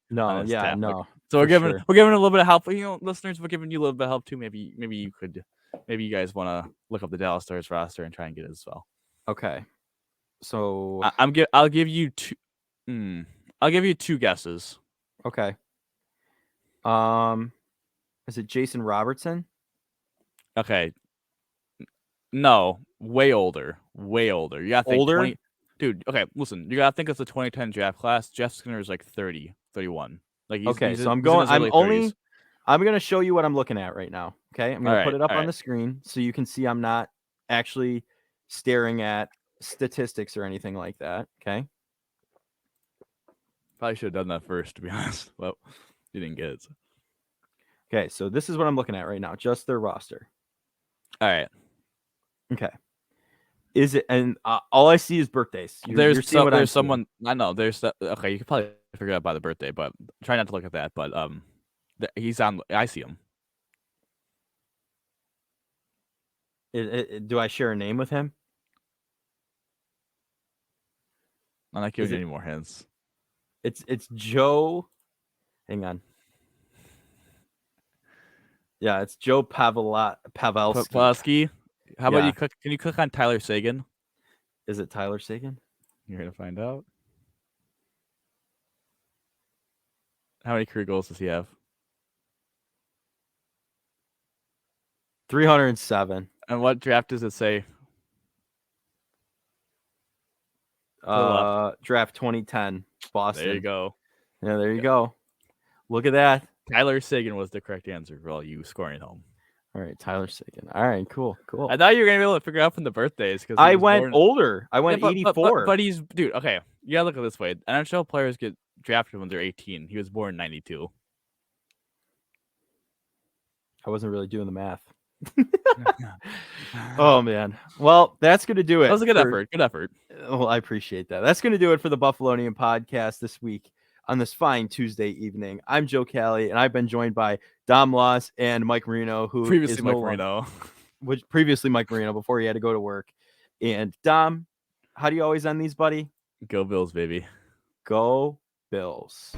So we're giving a little bit of help. Listeners, we're giving you a little bit of help too. Maybe you guys want to look up the Dallas Stars roster and try and get it as well. Okay. So I'll give you 2. I'll give you 2 guesses. Okay. Is it Jason Robertson? Okay. No, way older. You got to think older. Dude, okay, listen. You gotta think of the 2010 draft class. Jeff Skinner is like 30, 31. Like so I'm going. I'm going to show you what I'm looking at right now. Okay, I'm going to put it up on the screen so you can see I'm not actually staring at statistics or anything like that. Okay. Probably should have done that first, to be honest. Well, you didn't get it. So. Okay, so this is what I'm looking at right now. Just their roster. All right. Okay. Is it? And all I see is birthdays. There's someone. I know. There's okay. You could probably figure it out by the birthday, but try not to look at that. But he's on. I see him. Do I share a name with him? I'm not giving you any more hints. It's Joe. Hang on. Yeah, it's Joe Pavelski. Pavelski. How about you click? Can you click on Tyler Seguin? Is it Tyler Seguin? You're gonna find out. How many career goals does he have? 307. And what draft does it say? Draft 2010, Boston. There you go. Yeah, there you go. Look at that. Tyler Seguin was the correct answer for all you scoring at home. All right, Tyler Seguin. All right, cool. I thought you were gonna be able to figure out from the birthdays because I went older. I went 84. But he's dude. Okay, you gotta look at it this way. NHL players get drafted when they're 18. He was born in 92. I wasn't really doing the math. Oh man. Well, that's gonna do it. That was a good effort. Good effort. Well, I appreciate that. That's gonna do it for the Buffalonian podcast this week on this fine Tuesday evening. I'm Joe Callie, and I've been joined by Dom Loss and Mike Marino, who previously Mike Marino, previously Mike Marino before he had to go to work. And Dom, how do you always end these, buddy? Go Bills, baby. Go Bills.